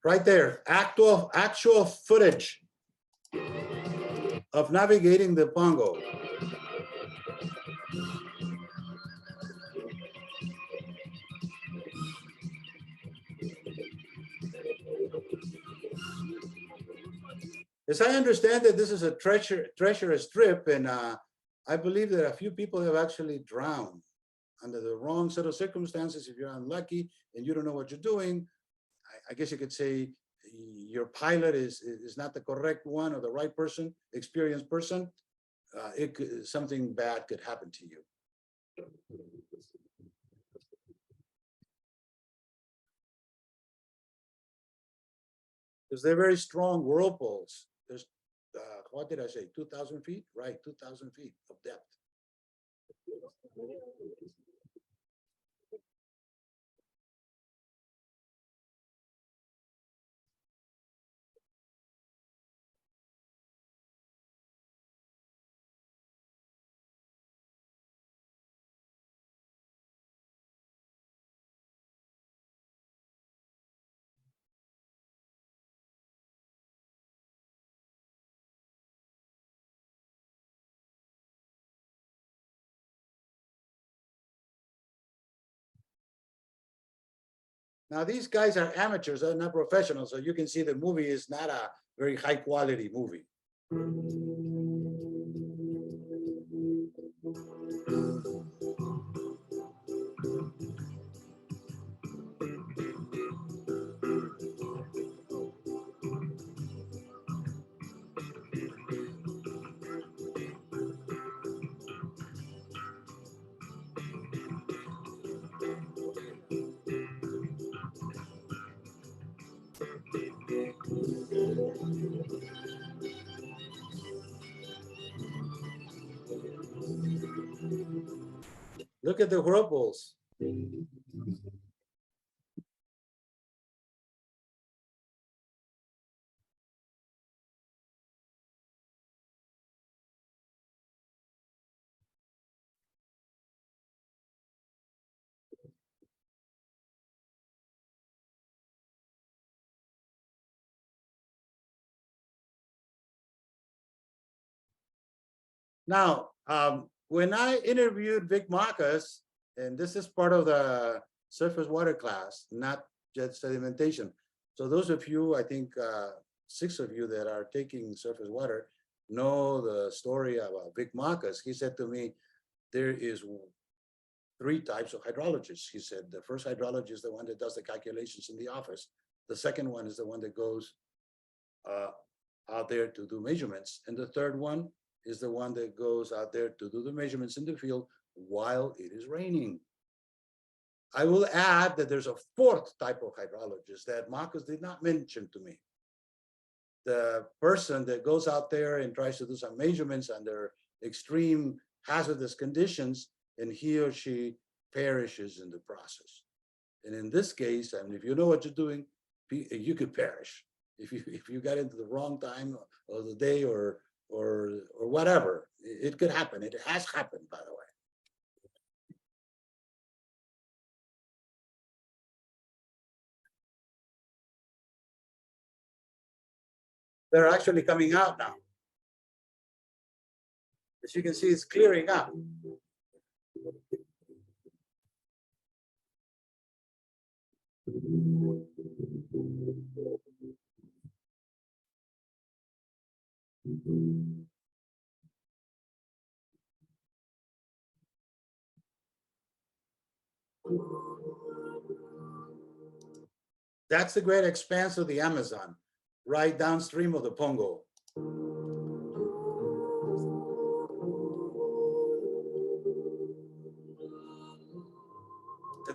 Right there, actual footage of navigating the Pongo. As I understand it, this is a treacherous trip, and I believe that a few people have actually drowned under the wrong set of circumstances. If you're unlucky and you don't know what you're doing, I guess you could say your pilot is not the correct one or the right person, experienced person. Something bad could happen to you. Because they're very strong whirlpools. There's, what did I say, 2,000 feet? Right, 2,000 feet of depth. Now, these guys are amateurs, they're not professionals, so you can see the movie is not a very high quality movie. Look at the whirlpools. Now, when I interviewed Vic Marcus, and this is part of the surface water class, not just sedimentation. So those of you, I think 6 of you that are taking surface water know the story about Vic Marcus. He said to me, there is 3 types of hydrologists. He said the first hydrologist is the one that does the calculations in the office. The second one is the one that goes out there to do measurements. And the third one is the one that goes out there to do the measurements in the field while it is raining. I will add that there's a 4th type of hydrologist that Marcus did not mention to me. The person that goes out there and tries to do some measurements under extreme hazardous conditions, and he or she perishes in the process. And in this case, I mean, if you know what you're doing, you could perish. If you got into the wrong time of the day or whatever, it could happen. It has happened, by the way. They're actually coming out now. As you can see, it's clearing up. That's the great expanse of the Amazon, right downstream of the Pongo.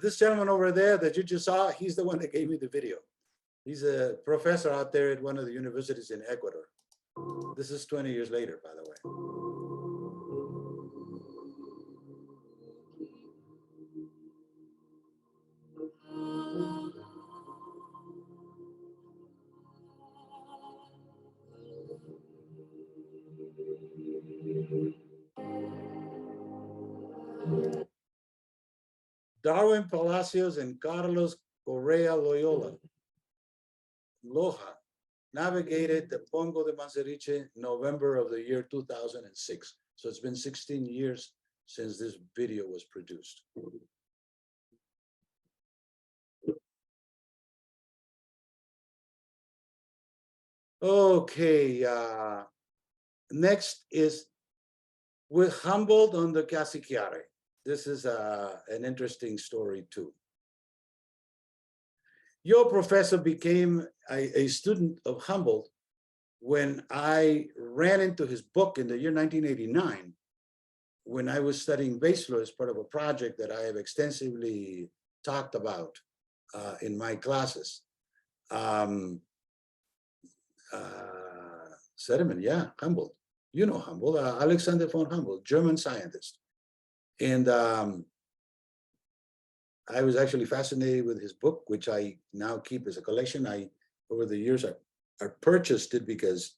This gentleman over there that you just saw, he's the one that gave me the video. He's a professor out there at one of the universities in Ecuador. This is 20 years later, by the way. Darwin Palacios and Carlos Correa Loyola, Loja, navigated the Pongo de Manseriche November of the year 2006. So it's been 16 years since this video was produced. Okay, next is with Humboldt on the Casiquiare. This is an interesting story too. Your professor became a student of Humboldt when I ran into his book in the year 1989, when I was studying base flow as part of a project that I have extensively talked about in my classes. Sediment, yeah, Humboldt. You know Humboldt, Alexander von Humboldt, German scientist. And I was actually fascinated with his book, which I now keep as a collection. Over the years, I purchased it because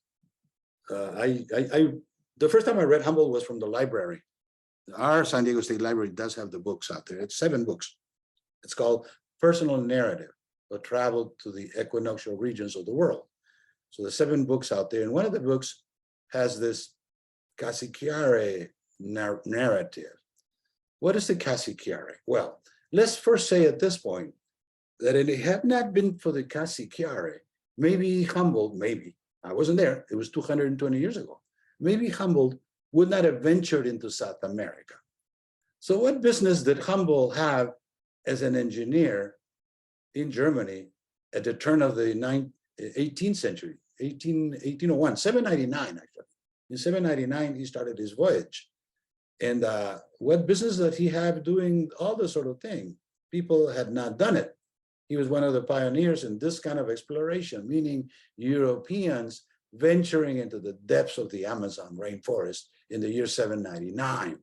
the first time I read Humboldt was from the library. Our San Diego State Library does have the books out there. It's 7 books. It's called Personal Narrative, a Travel to the Equinoctial Regions of the World. So there's 7 books out there. And one of the books has this Casiquiare narrative. What is the Casiquiare? Well, let's first say at this point that if it had not been for the Casiquiare, maybe Humboldt, maybe, I wasn't there, it was 220 years ago, maybe Humboldt would not have ventured into South America. So what business did Humboldt have as an engineer in Germany at the turn of the 18th century, 1801, 799 actually. In 799, he started his voyage. And what business did he have doing all this sort of thing? People had not done it. He was one of the pioneers in this kind of exploration, meaning Europeans venturing into the depths of the Amazon rainforest in the year 799.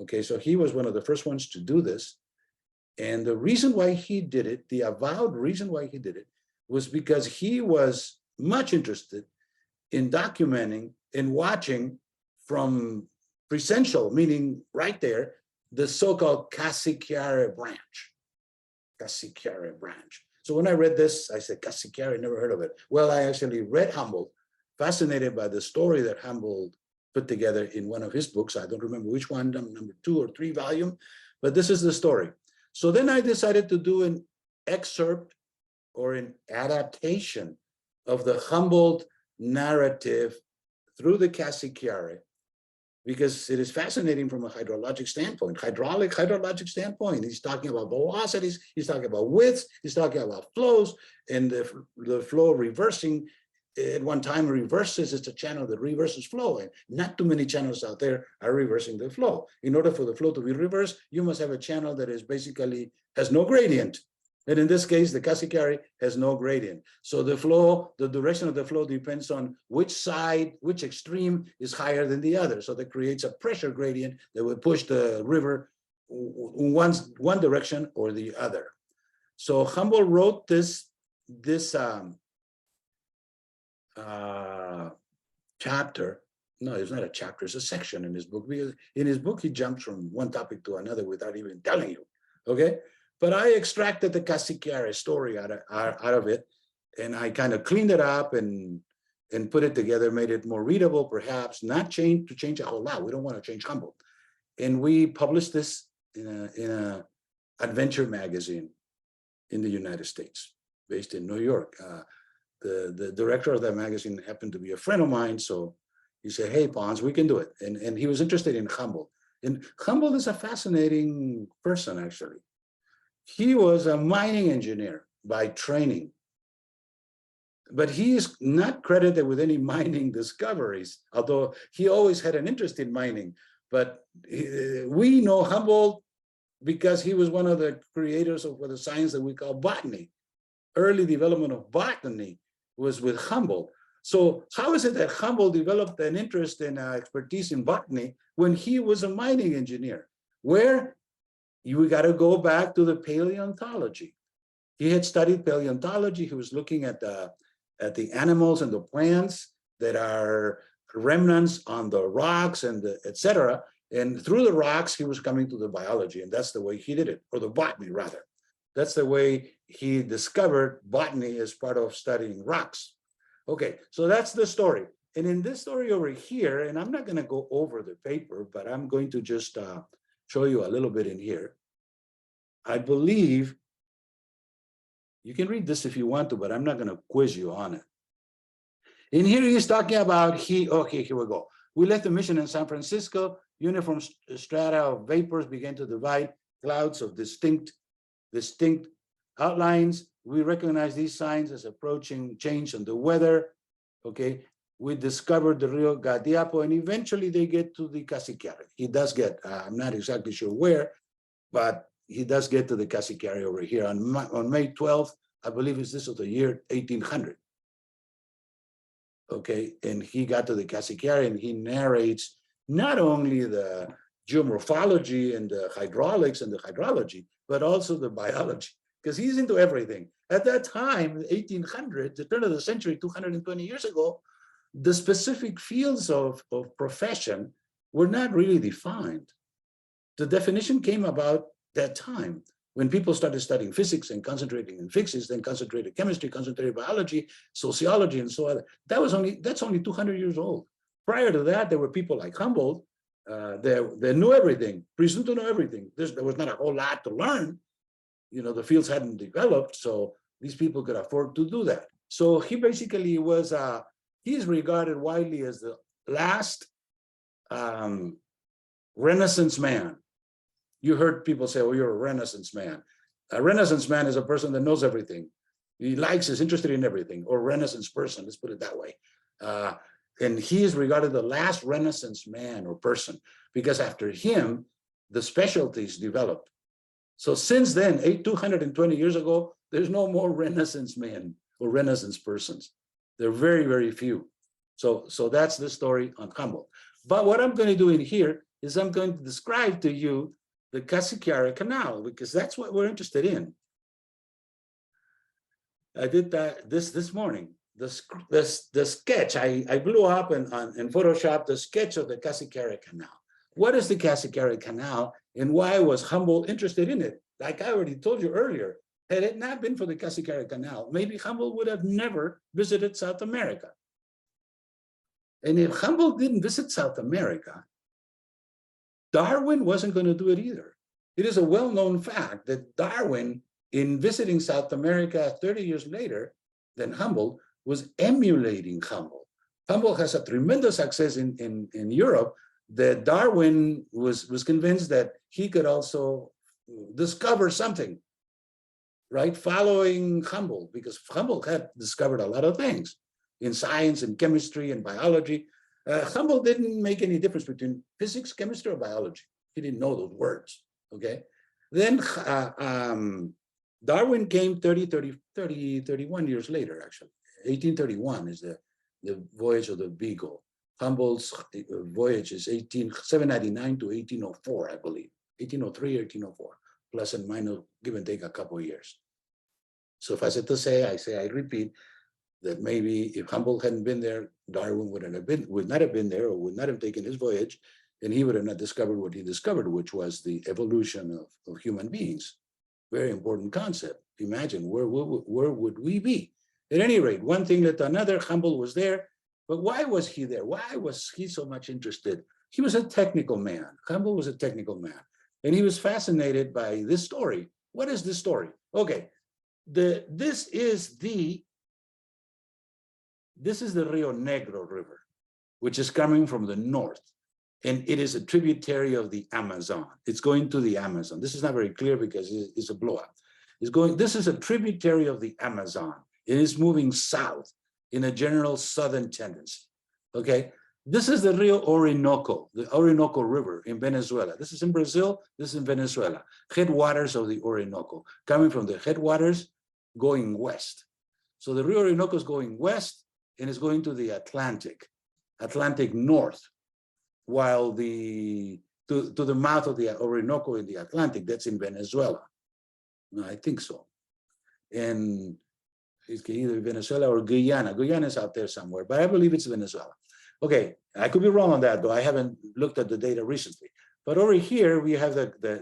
Okay, so he was one of the first ones to do this. And the reason why he did it, the avowed reason why he did it, was because he was much interested in documenting and watching from presential, meaning right there, the so-called Casiquiare branch. Casiquiare branch. So when I read this, I said, Casiquiare, never heard of it. Well, I actually read Humboldt, fascinated by the story that Humboldt put together in one of his books. I don't remember which one, number 2 or 3 volume, but this is the story. So then I decided to do an excerpt or an adaptation of the Humboldt narrative through the Casiquiare, because it is fascinating from a hydrologic standpoint, hydrologic standpoint. He's talking about velocities, he's talking about widths, he's talking about flows, and the flow reversing. At one time reverses, it's a channel that reverses flow, and not too many channels out there are reversing the flow. In order for the flow to be reversed, you must have a channel that is basically has no gradient. And in this case, the Casiquiare has no gradient. So the flow, the direction of the flow depends on which side, which extreme is higher than the other. So that creates a pressure gradient that will push the river one direction or the other. So Humboldt wrote this chapter. No, it's not a chapter, it's a section in his book, because in his book, he jumps from one topic to another without even telling you, okay? But I extracted the Casiquiare story out of it, and I kind of cleaned it up and put it together, made it more readable, perhaps, not change a whole lot. We don't want to change Humboldt. And we published this in a adventure magazine in the United States, based in New York. The director of that magazine happened to be a friend of mine, so he said, hey, Ponce, we can do it. And he was interested in Humboldt. And Humboldt is a fascinating person, actually. He was a mining engineer by training, but he is not credited with any mining discoveries, although he always had an interest in mining. But we know Humboldt because he was one of the creators of the science that we call botany. Early development of botany was with Humboldt. So how is it that Humboldt developed an interest and expertise in botany when he was a mining engineer? Where you got to go back to the paleontology. He had studied paleontology. He was looking at the animals and the plants that are remnants on the rocks and etc. And through the rocks, he was coming to the biology, and that's the way he did it, or the botany rather. That's the way he discovered botany as part of studying rocks. Okay, so that's the story. And in this story over here, and I'm not going to go over the paper, but I'm going to just show you a little bit in here. I believe you can read this if you want to, but I'm not going to quiz you on it. In here, he's talking about okay, here we go. We left the mission in San Francisco. Uniform strata of vapors began to divide, clouds of distinct outlines. We recognize these signs as approaching change in the weather. Okay, we discovered the Rio Gadiapo, and eventually they get to the Casiquiare. He does get, I'm not exactly sure where, but he does get to the Casiquiare over here on May 12th, I believe it's this of the year 1800. Okay, and he got to the Casiquiare and he narrates not only the geomorphology and the hydraulics and the hydrology, but also the biology, because he's into everything. At that time, 1800, the turn of the century, 220 years ago, the specific fields of profession were not really defined. The definition came about that time when people started studying physics and concentrating in physics, then concentrated chemistry, concentrated biology, sociology, and so on. That's only 200 years old. Prior to that, there were people like Humboldt that knew everything, presumed to know everything. There was not a whole lot to learn, the fields hadn't developed, so these people could afford to do that. So he basically was, he's regarded widely as the last Renaissance man. You heard people say, oh, you're a Renaissance man. A Renaissance man is a person that knows everything. He likes, is interested in everything, or Renaissance person, let's put it that way. And he is regarded the last Renaissance man or person, because after him, the specialties developed. So since then, 220 years ago, there's no more Renaissance men or Renaissance persons. They're very, very few. So that's the story on Humboldt. But what I'm going to do in here is I'm going to describe to you the Casiquiare Canal, because that's what we're interested in. I did that this morning. The sketch, I blew up in Photoshop the sketch of the Casiquiare Canal. What is the Casiquiare Canal and why was Humboldt interested in it? Like I already told you earlier, had it not been for the Casiquiare Canal, maybe Humboldt would have never visited South America. And if Humboldt didn't visit South America, Darwin wasn't going to do it either. It is a well-known fact that Darwin, in visiting South America 30 years later than Humboldt, was emulating Humboldt. Humboldt has a tremendous success in Europe, that Darwin was convinced that he could also discover something, right? Following Humboldt, because Humboldt had discovered a lot of things in science and chemistry and biology. Humboldt didn't make any difference between physics, chemistry, or biology. He didn't know those words, okay? Then Darwin came 31 years later, actually. 1831 is the voyage of the Beagle. Humboldt's voyage is 799 to 1804, I believe. 1803 or 1804, plus and minus, give and take a couple of years. Suffice it to say, I repeat, that maybe if Humboldt hadn't been there, Darwin would not have been there, or would not have taken his voyage, and he would have not discovered what he discovered, which was the evolution of human beings. Very important concept. Imagine where would we be? At any rate, one thing led to another. Humboldt was there, but why was he there? Why was he so much interested? He was a technical man. Humboldt was a technical man, and he was fascinated by this story. What is this story? Okay, this is the Rio Negro River, which is coming from the north, and it is a tributary of the Amazon. It's going to the Amazon. This is not very clear because it's a blowout. This is a tributary of the Amazon. It is moving south in a general southern tendency, okay? This is the Rio Orinoco, the Orinoco River in Venezuela. This is in Brazil, this is in Venezuela. Headwaters of the Orinoco, coming from the headwaters, going west. So the Rio Orinoco is going west, and it's going to the Atlantic north, while to the mouth of the Orinoco in the Atlantic, that's in Venezuela. No, I think so. And it's either Venezuela or Guyana. Guyana is out there somewhere, but I believe it's Venezuela. Okay, I could be wrong on that, though. I haven't looked at the data recently. But over here, we have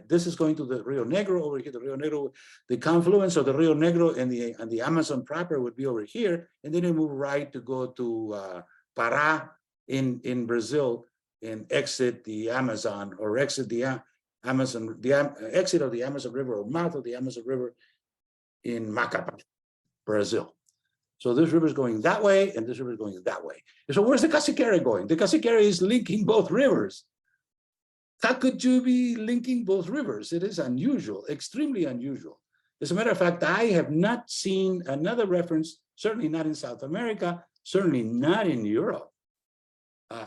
this is going to the Rio Negro. Over here, the Rio Negro, the confluence of the Rio Negro and the Amazon proper would be over here. And then they move right to go to Pará in Brazil and exit the Amazon, or exit the Amazon, exit of the Amazon River, or mouth of the Amazon River in Macapá, Brazil. So this river is going that way, and this river is going that way. And so where's the Casiquiare going? The Casiquiare is linking both rivers. How could you be linking both rivers? It is unusual, extremely unusual. As a matter of fact, I have not seen another reference, certainly not in South America, certainly not in Europe.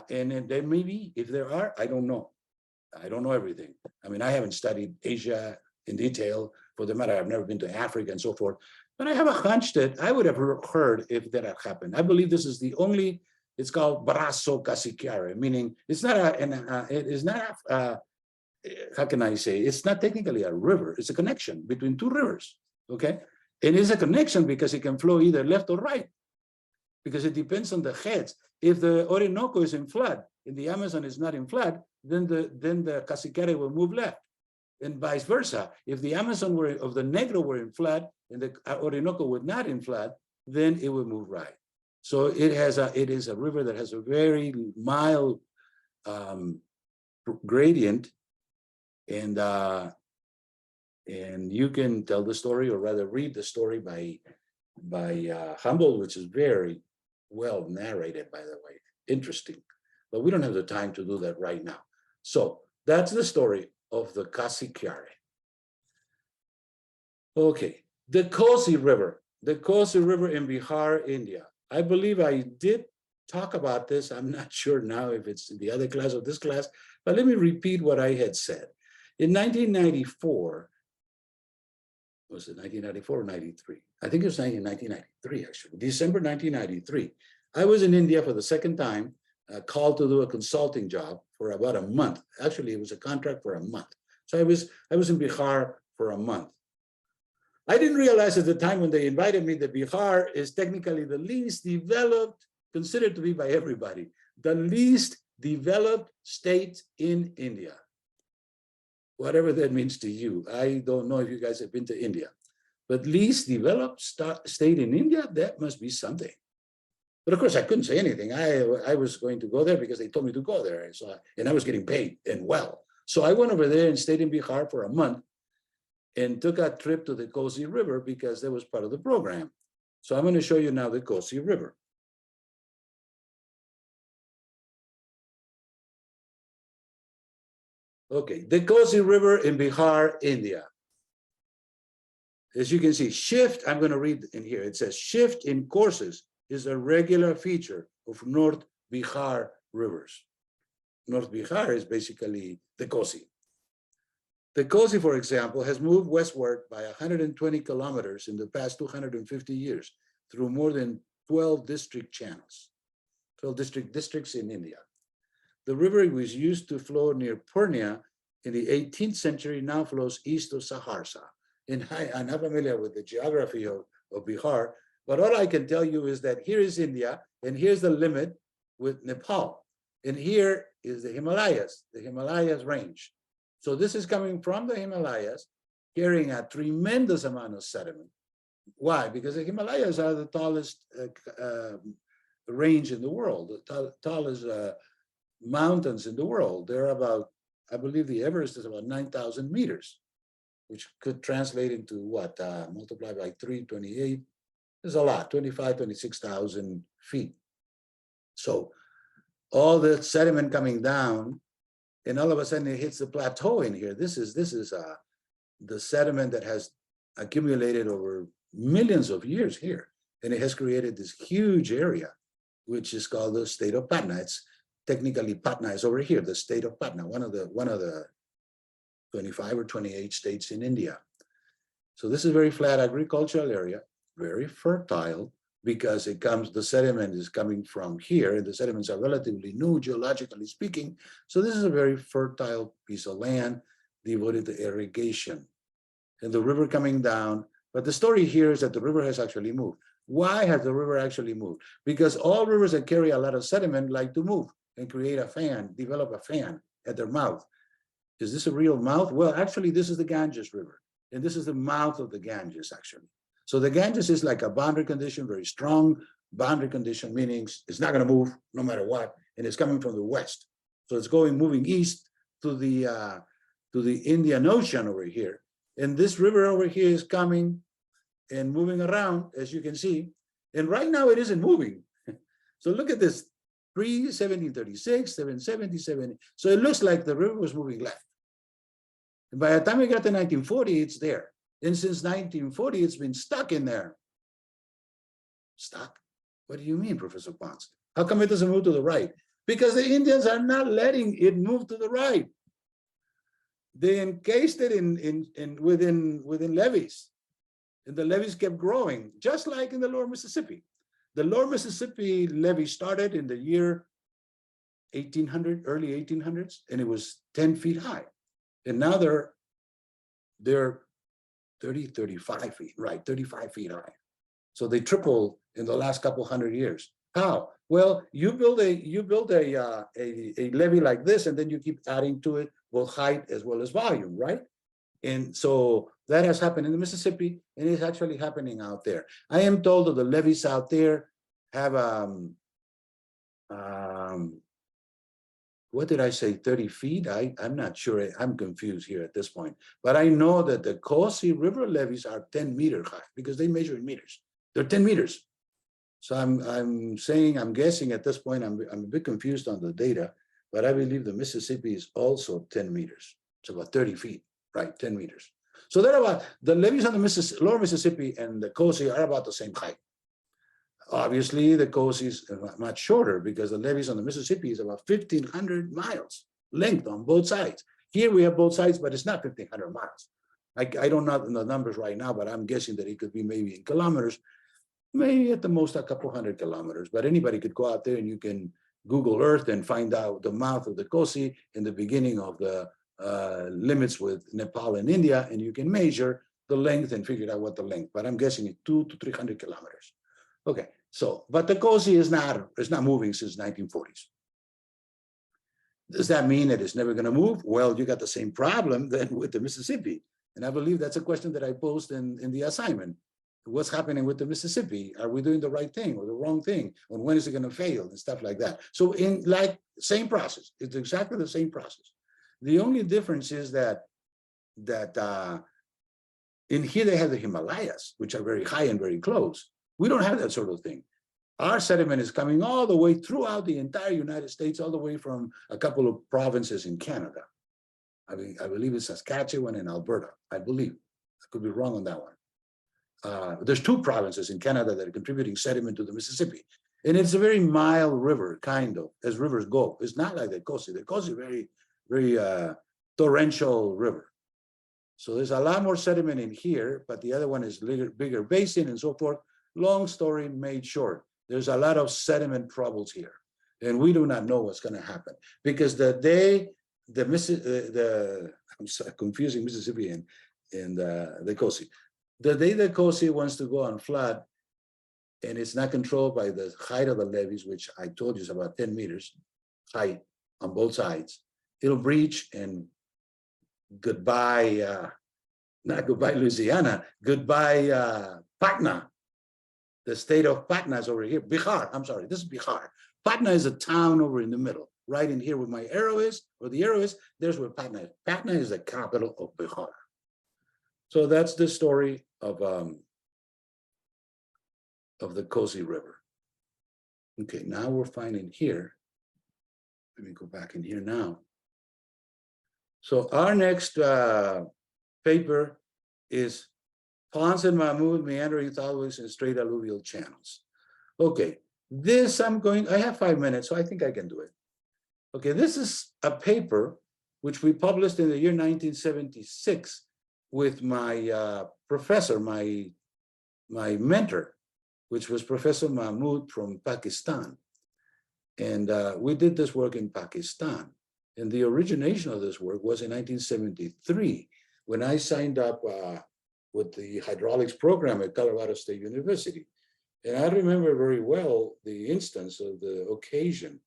And there may be, if there are, I don't know. I don't know everything. I mean, I haven't studied Asia in detail. For the matter, I've never been to Africa and so forth. But I have a hunch that I would have heard if that had happened. I believe this is the only, it's called Brazo Casiquiare, meaning it's not how can I say, it's not technically a river, it's a connection between two rivers, okay? It is a connection because it can flow either left or right, because it depends on the heads. If the Orinoco is in flood and the Amazon is not in flood, then the Casiquiare will move left, and vice versa. If the Amazon of the Negro were in flood and the Orinoco were not in flood, then it would move right. So it is a river that has a very mild gradient, and And you can tell the story, or rather read the story by Humboldt, which is very well narrated, by the way, interesting. But we don't have the time to do that right now. So that's the story of the Casiquiare. Okay, the Kosi River. The Kosi River in Bihar, India. I believe I did talk about this. I'm not sure now if it's in the other class or this class, but let me repeat what I had said. In 1994, was it 1994 or 93? I think it was 1993, actually, December 1993. I was in India for the second time, called to do a consulting job for about a month. Actually, it was a contract for a month. So I was in Bihar for a month. I didn't realize at the time when they invited me that Bihar is technically the least developed, considered to be by everybody, the least developed state in India. Whatever that means to you. I don't know if you guys have been to India, but least developed state in India, that must be something. But of course, I couldn't say anything. I was going to go there because they told me to go there. And I was getting paid and well. So I went over there and stayed in Bihar for a month and took a trip to the Kosi River because that was part of the program. So I'm going to show you now the Kosi River. Okay, the Kosi River in Bihar, India. As you can see, shift, I'm going to read in here. It says shift in courses is a regular feature of North Bihar rivers. North Bihar is basically the Kosi. The Kosi, for example, has moved westward by 120 kilometers in the past 250 years through more than 12 district channels, 12 districts in India. The river was used to flow near Purnia in the 18th century, now flows east of Saharsa. And I'm not familiar with the geography of Bihar, but all I can tell you is that here is India, and here's the limit with Nepal. And here is the Himalayas range. So this is coming from the Himalayas, carrying a tremendous amount of sediment. Why? Because the Himalayas are the tallest range in the world, the tallest mountains in the world. They're about, I believe the Everest is about 9,000 meters, which could translate into what, multiplied by 328, is a lot, 26,000 feet. So all the sediment coming down, and all of a sudden it hits the plateau in here. This is the sediment that has accumulated over millions of years here. And it has created this huge area, which is called the state of Patna. It's technically Patna is over here, the state of Patna, one of the 25 or 28 states in India. So this is a very flat agricultural area, very fertile, because the sediment is coming from here, and the sediments are relatively new, geologically speaking. So this is a very fertile piece of land devoted to irrigation. And the river coming down, but the story here is that the river has actually moved. Why has the river actually moved? Because all rivers that carry a lot of sediment like to move and create a fan, develop a fan at their mouth. Is this a real mouth? Well, actually, this is the Ganges River, and this is the mouth of the Ganges, actually. So the Ganges is like a boundary condition, very strong boundary condition, meaning it's not going to move no matter what, and it's coming from the west. So it's moving east to the Indian Ocean over here, and this river over here is coming and moving around, as you can see. And right now it isn't moving. So look at this, pre-1736, 1770. So it looks like the river was moving left. And by the time we got to 1940, it's there. And since 1940, it's been stuck in there. Stuck? What do you mean, Professor Ponce? How come it doesn't move to the right? Because the Indians are not letting it move to the right. They encased it within levees. And the levees kept growing, just like in the lower Mississippi. The lower Mississippi levee started in the year 1800, early 1800s, and it was 10 feet high. And now they're 35 feet, right, 35 feet high. So they tripled in the last couple hundred years. How? Well, you build a levee like this, and then you keep adding to it both height as well as volume, right? And so that has happened in the Mississippi, and it's actually happening out there. I am told that the levees out there have what did I say, 30 feet? I'm not sure, I'm confused here at this point. But I know that the Kosi River levees are 10-meter high because they measure in meters. They're 10 meters. So I'm guessing at this point, I'm a bit confused on the data, but I believe the Mississippi is also 10 meters. It's about 30 feet, right, 10 meters. So they're about, the levees on the lower Mississippi and the Kosi are about the same height. Obviously, the Kosi is much shorter because the levees on the Mississippi is about 1,500 miles length on both sides. Here we have both sides, but it's not 1,500 miles. I don't know the numbers right now, but I'm guessing that it could be maybe in kilometers, maybe at the most a couple hundred kilometers. But anybody could go out there and you can Google Earth and find out the mouth of the Kosi and the beginning of the limits with Nepal and India, and you can measure the length and figure out what the length. But I'm guessing it's 200 to 300 kilometers. Okay, so, but the Kosi is not moving since 1940s. Does that mean that it's never going to move? Well, you got the same problem then with the Mississippi. And I believe that's a question that I posed in the assignment. What's happening with the Mississippi? Are we doing the right thing or the wrong thing? And when is it going to fail and stuff like that? So in like same process, it's exactly the same process. The only difference is that in here they have the Himalayas, which are very high and very close. We don't have that sort of thing. Our sediment is coming all the way throughout the entire United States, all the way from a couple of provinces in Canada. I believe it's Saskatchewan and Alberta, I believe. I could be wrong on that one. There's 2 provinces in Canada that are contributing sediment to the Mississippi. And it's a very mild river, kind of, as rivers go. It's not like the Kosi. The Kosi is very, very torrential river. So there's a lot more sediment in here, but the other one is bigger basin and so forth. Long story made short, there's a lot of sediment troubles here. And we do not know what's going to happen. Because the day I'm sorry, confusing Mississippi and the Kosi. The day the Kosi wants to go on flood, and it's not controlled by the height of the levees, which I told you is about 10 meters height on both sides, it'll breach and goodbye, not goodbye Louisiana, goodbye Patna. The state of Patna is over here. Bihar, I'm sorry, this is Bihar. Patna is a town over in the middle, right in here where my arrow is, or the arrow is, there's where Patna is. Patna is the capital of Bihar. So that's the story of the Kosi River. Okay, now we're finding here. Let me go back in here now. So our next paper is Ponce and Mahmoud meandering thoroughways and straight alluvial channels. Okay, this I have 5 minutes, so I think I can do it. Okay, this is a paper which we published in the year 1976 with my professor, my mentor, which was Professor Mahmoud from Pakistan. And we did this work in Pakistan. And the origination of this work was in 1973, when I signed up with the hydraulics program at Colorado State University. And I remember very well the instance of the occasion.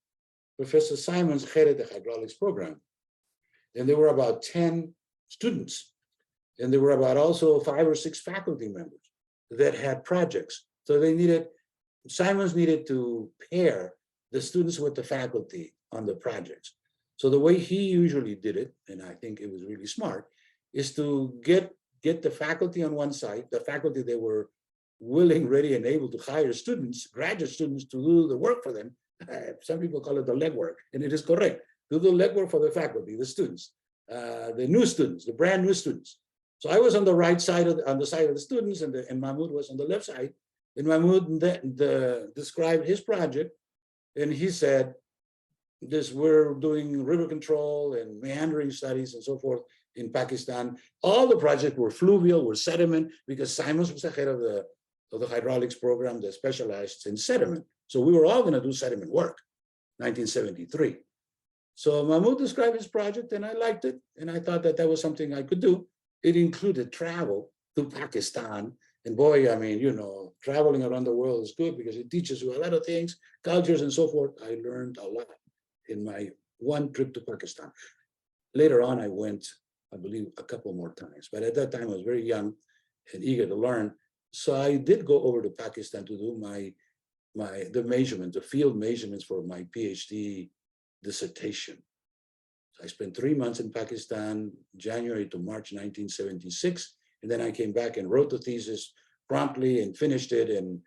Professor Simons headed the hydraulics program. And there were about 10 students. And there were about also 5 or 6 faculty members that had projects. So Simons needed to pair the students with the faculty on the projects. So the way he usually did it, and I think it was really smart, is to get the faculty on one side, the faculty they were willing, ready, and able to hire students, graduate students, to do the work for them. Some people call it the legwork, and it is correct. Do the legwork for the faculty, the students, the new students, the brand new students. So I was on the right side, on the side of the students, and Mahmoud was on the left side. And Mahmoud described his project, and he said, we're doing river control and meandering studies and so forth in Pakistan. All the projects were fluvial, were sediment, because Simons was the head of the hydraulics program that specialized in sediment. So we were all going to do sediment work, 1973. So Mahmoud described his project, and I liked it, and I thought that was something I could do. It included travel to Pakistan. And boy, I mean, traveling around the world is good because it teaches you a lot of things, cultures and so forth. I learned a lot in my one trip to Pakistan. Later on, I went, I believe, a couple more times. But at that time, I was very young and eager to learn. So I did go over to Pakistan to do the field measurements for my PhD dissertation. I spent 3 months in Pakistan, January to March 1976. And then I came back and wrote the thesis promptly and finished it and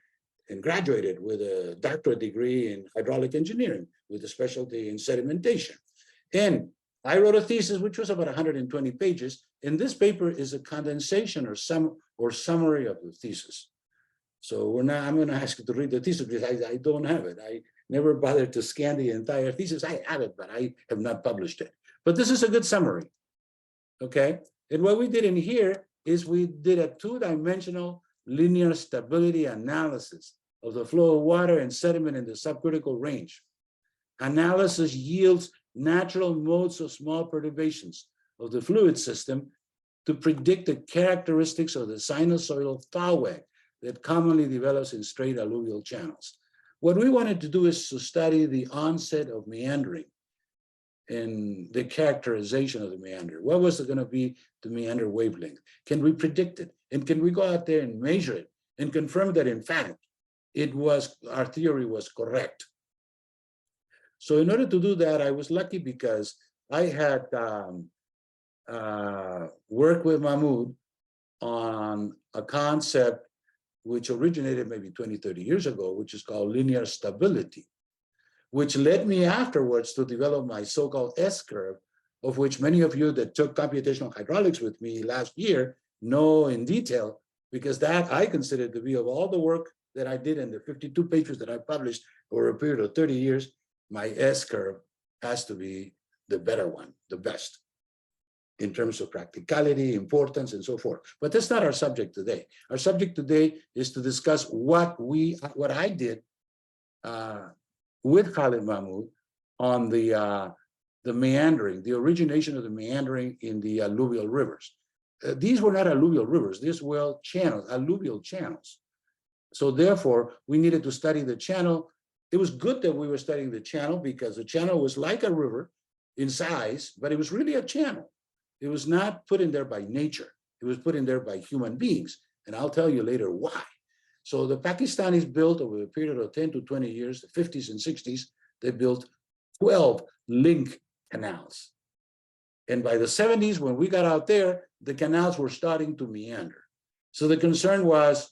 graduated with a doctorate degree in hydraulic engineering with a specialty in sedimentation. And I wrote a thesis which was about 120 pages. And this paper is a condensation or summary of the thesis. So I'm going to ask you to read the thesis because I don't have it. I never bothered to scan the entire thesis. I have it, but I have not published it. But this is a good summary, okay? And what we did in here is we did a two-dimensional linear stability analysis of the flow of water and sediment in the subcritical range. Analysis yields natural modes of small perturbations of the fluid system to predict the characteristics of the sinusoidal thalweg that commonly develops in straight alluvial channels. What we wanted to do is to study the onset of meandering and the characterization of the meander. What was going to be the meander wavelength? Can we predict it? And can we go out there and measure it and confirm that in fact, our theory was correct? So in order to do that, I was lucky because I had worked with Mahmoud on a concept which originated maybe 20, 30 years ago, which is called linear stability, which led me afterwards to develop my so-called S-curve, of which many of you that took computational hydraulics with me last year know in detail, because that I consider to be, of all the work that I did in the 52 papers that I published over a period of 30 years, my S-curve has to be the better one, the best, in terms of practicality, importance, and so forth. But that's not our subject today. Our subject today is to discuss what I did with Khalid Mahmoud on the meandering, the origination of the meandering in the alluvial rivers. These were not alluvial rivers, these were channels, alluvial channels. So therefore, we needed to study the channel. It was good that we were studying the channel because the channel was like a river in size, but it was really a channel. It was not put in there by nature. It was put in there by human beings. And I'll tell you later why. So the Pakistanis built over a period of 10 to 20 years, the 50s and 60s, they built 12 link canals. And by the 70s, when we got out there, the canals were starting to meander. So the concern was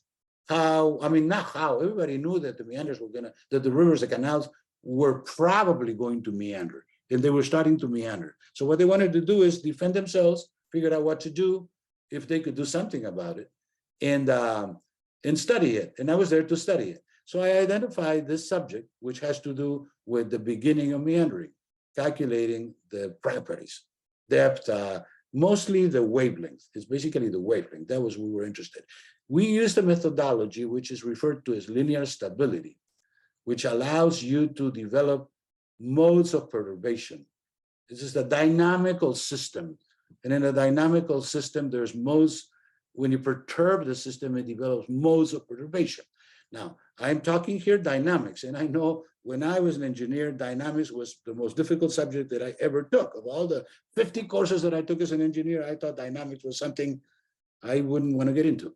everybody knew that the meanders were that the rivers, the canals were probably going to meander, and they were starting to meander. So what they wanted to do is defend themselves, figure out what to do, if they could do something about it, and study it. And I was there to study it. So I identified this subject, which has to do with the beginning of meandering, calculating the properties, depth, mostly the wavelength. It's basically the wavelength. That was what we were interested. We used a methodology which is referred to as linear stability, which allows you to develop modes of perturbation. This is a dynamical system. And in a dynamical system, there's modes. When you perturb the system, it develops modes of perturbation. Now, I'm talking here dynamics, and I know when I was an engineer, dynamics was the most difficult subject that I ever took. Of all the 50 courses that I took as an engineer, I thought dynamics was something I wouldn't want to get into.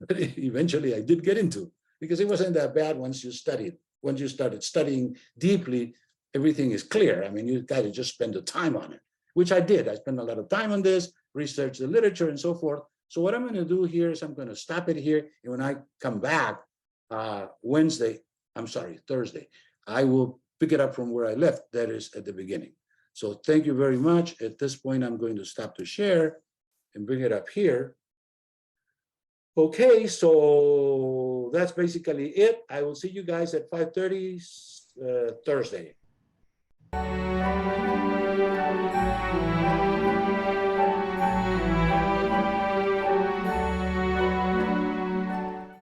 But eventually I did get into, because it wasn't that bad once you studied. Once you started studying deeply, everything is clear. I mean, you got to just spend the time on it, which I did. I spent a lot of time on this, research the literature and so forth. So what I'm going to do here is I'm going to stop it here. And when I come back Thursday, I will pick it up from where I left, that is at the beginning. So thank you very much. At this point, I'm going to stop the share and bring it up here. Okay, so that's basically it. I will see you guys at 5:30 Thursday.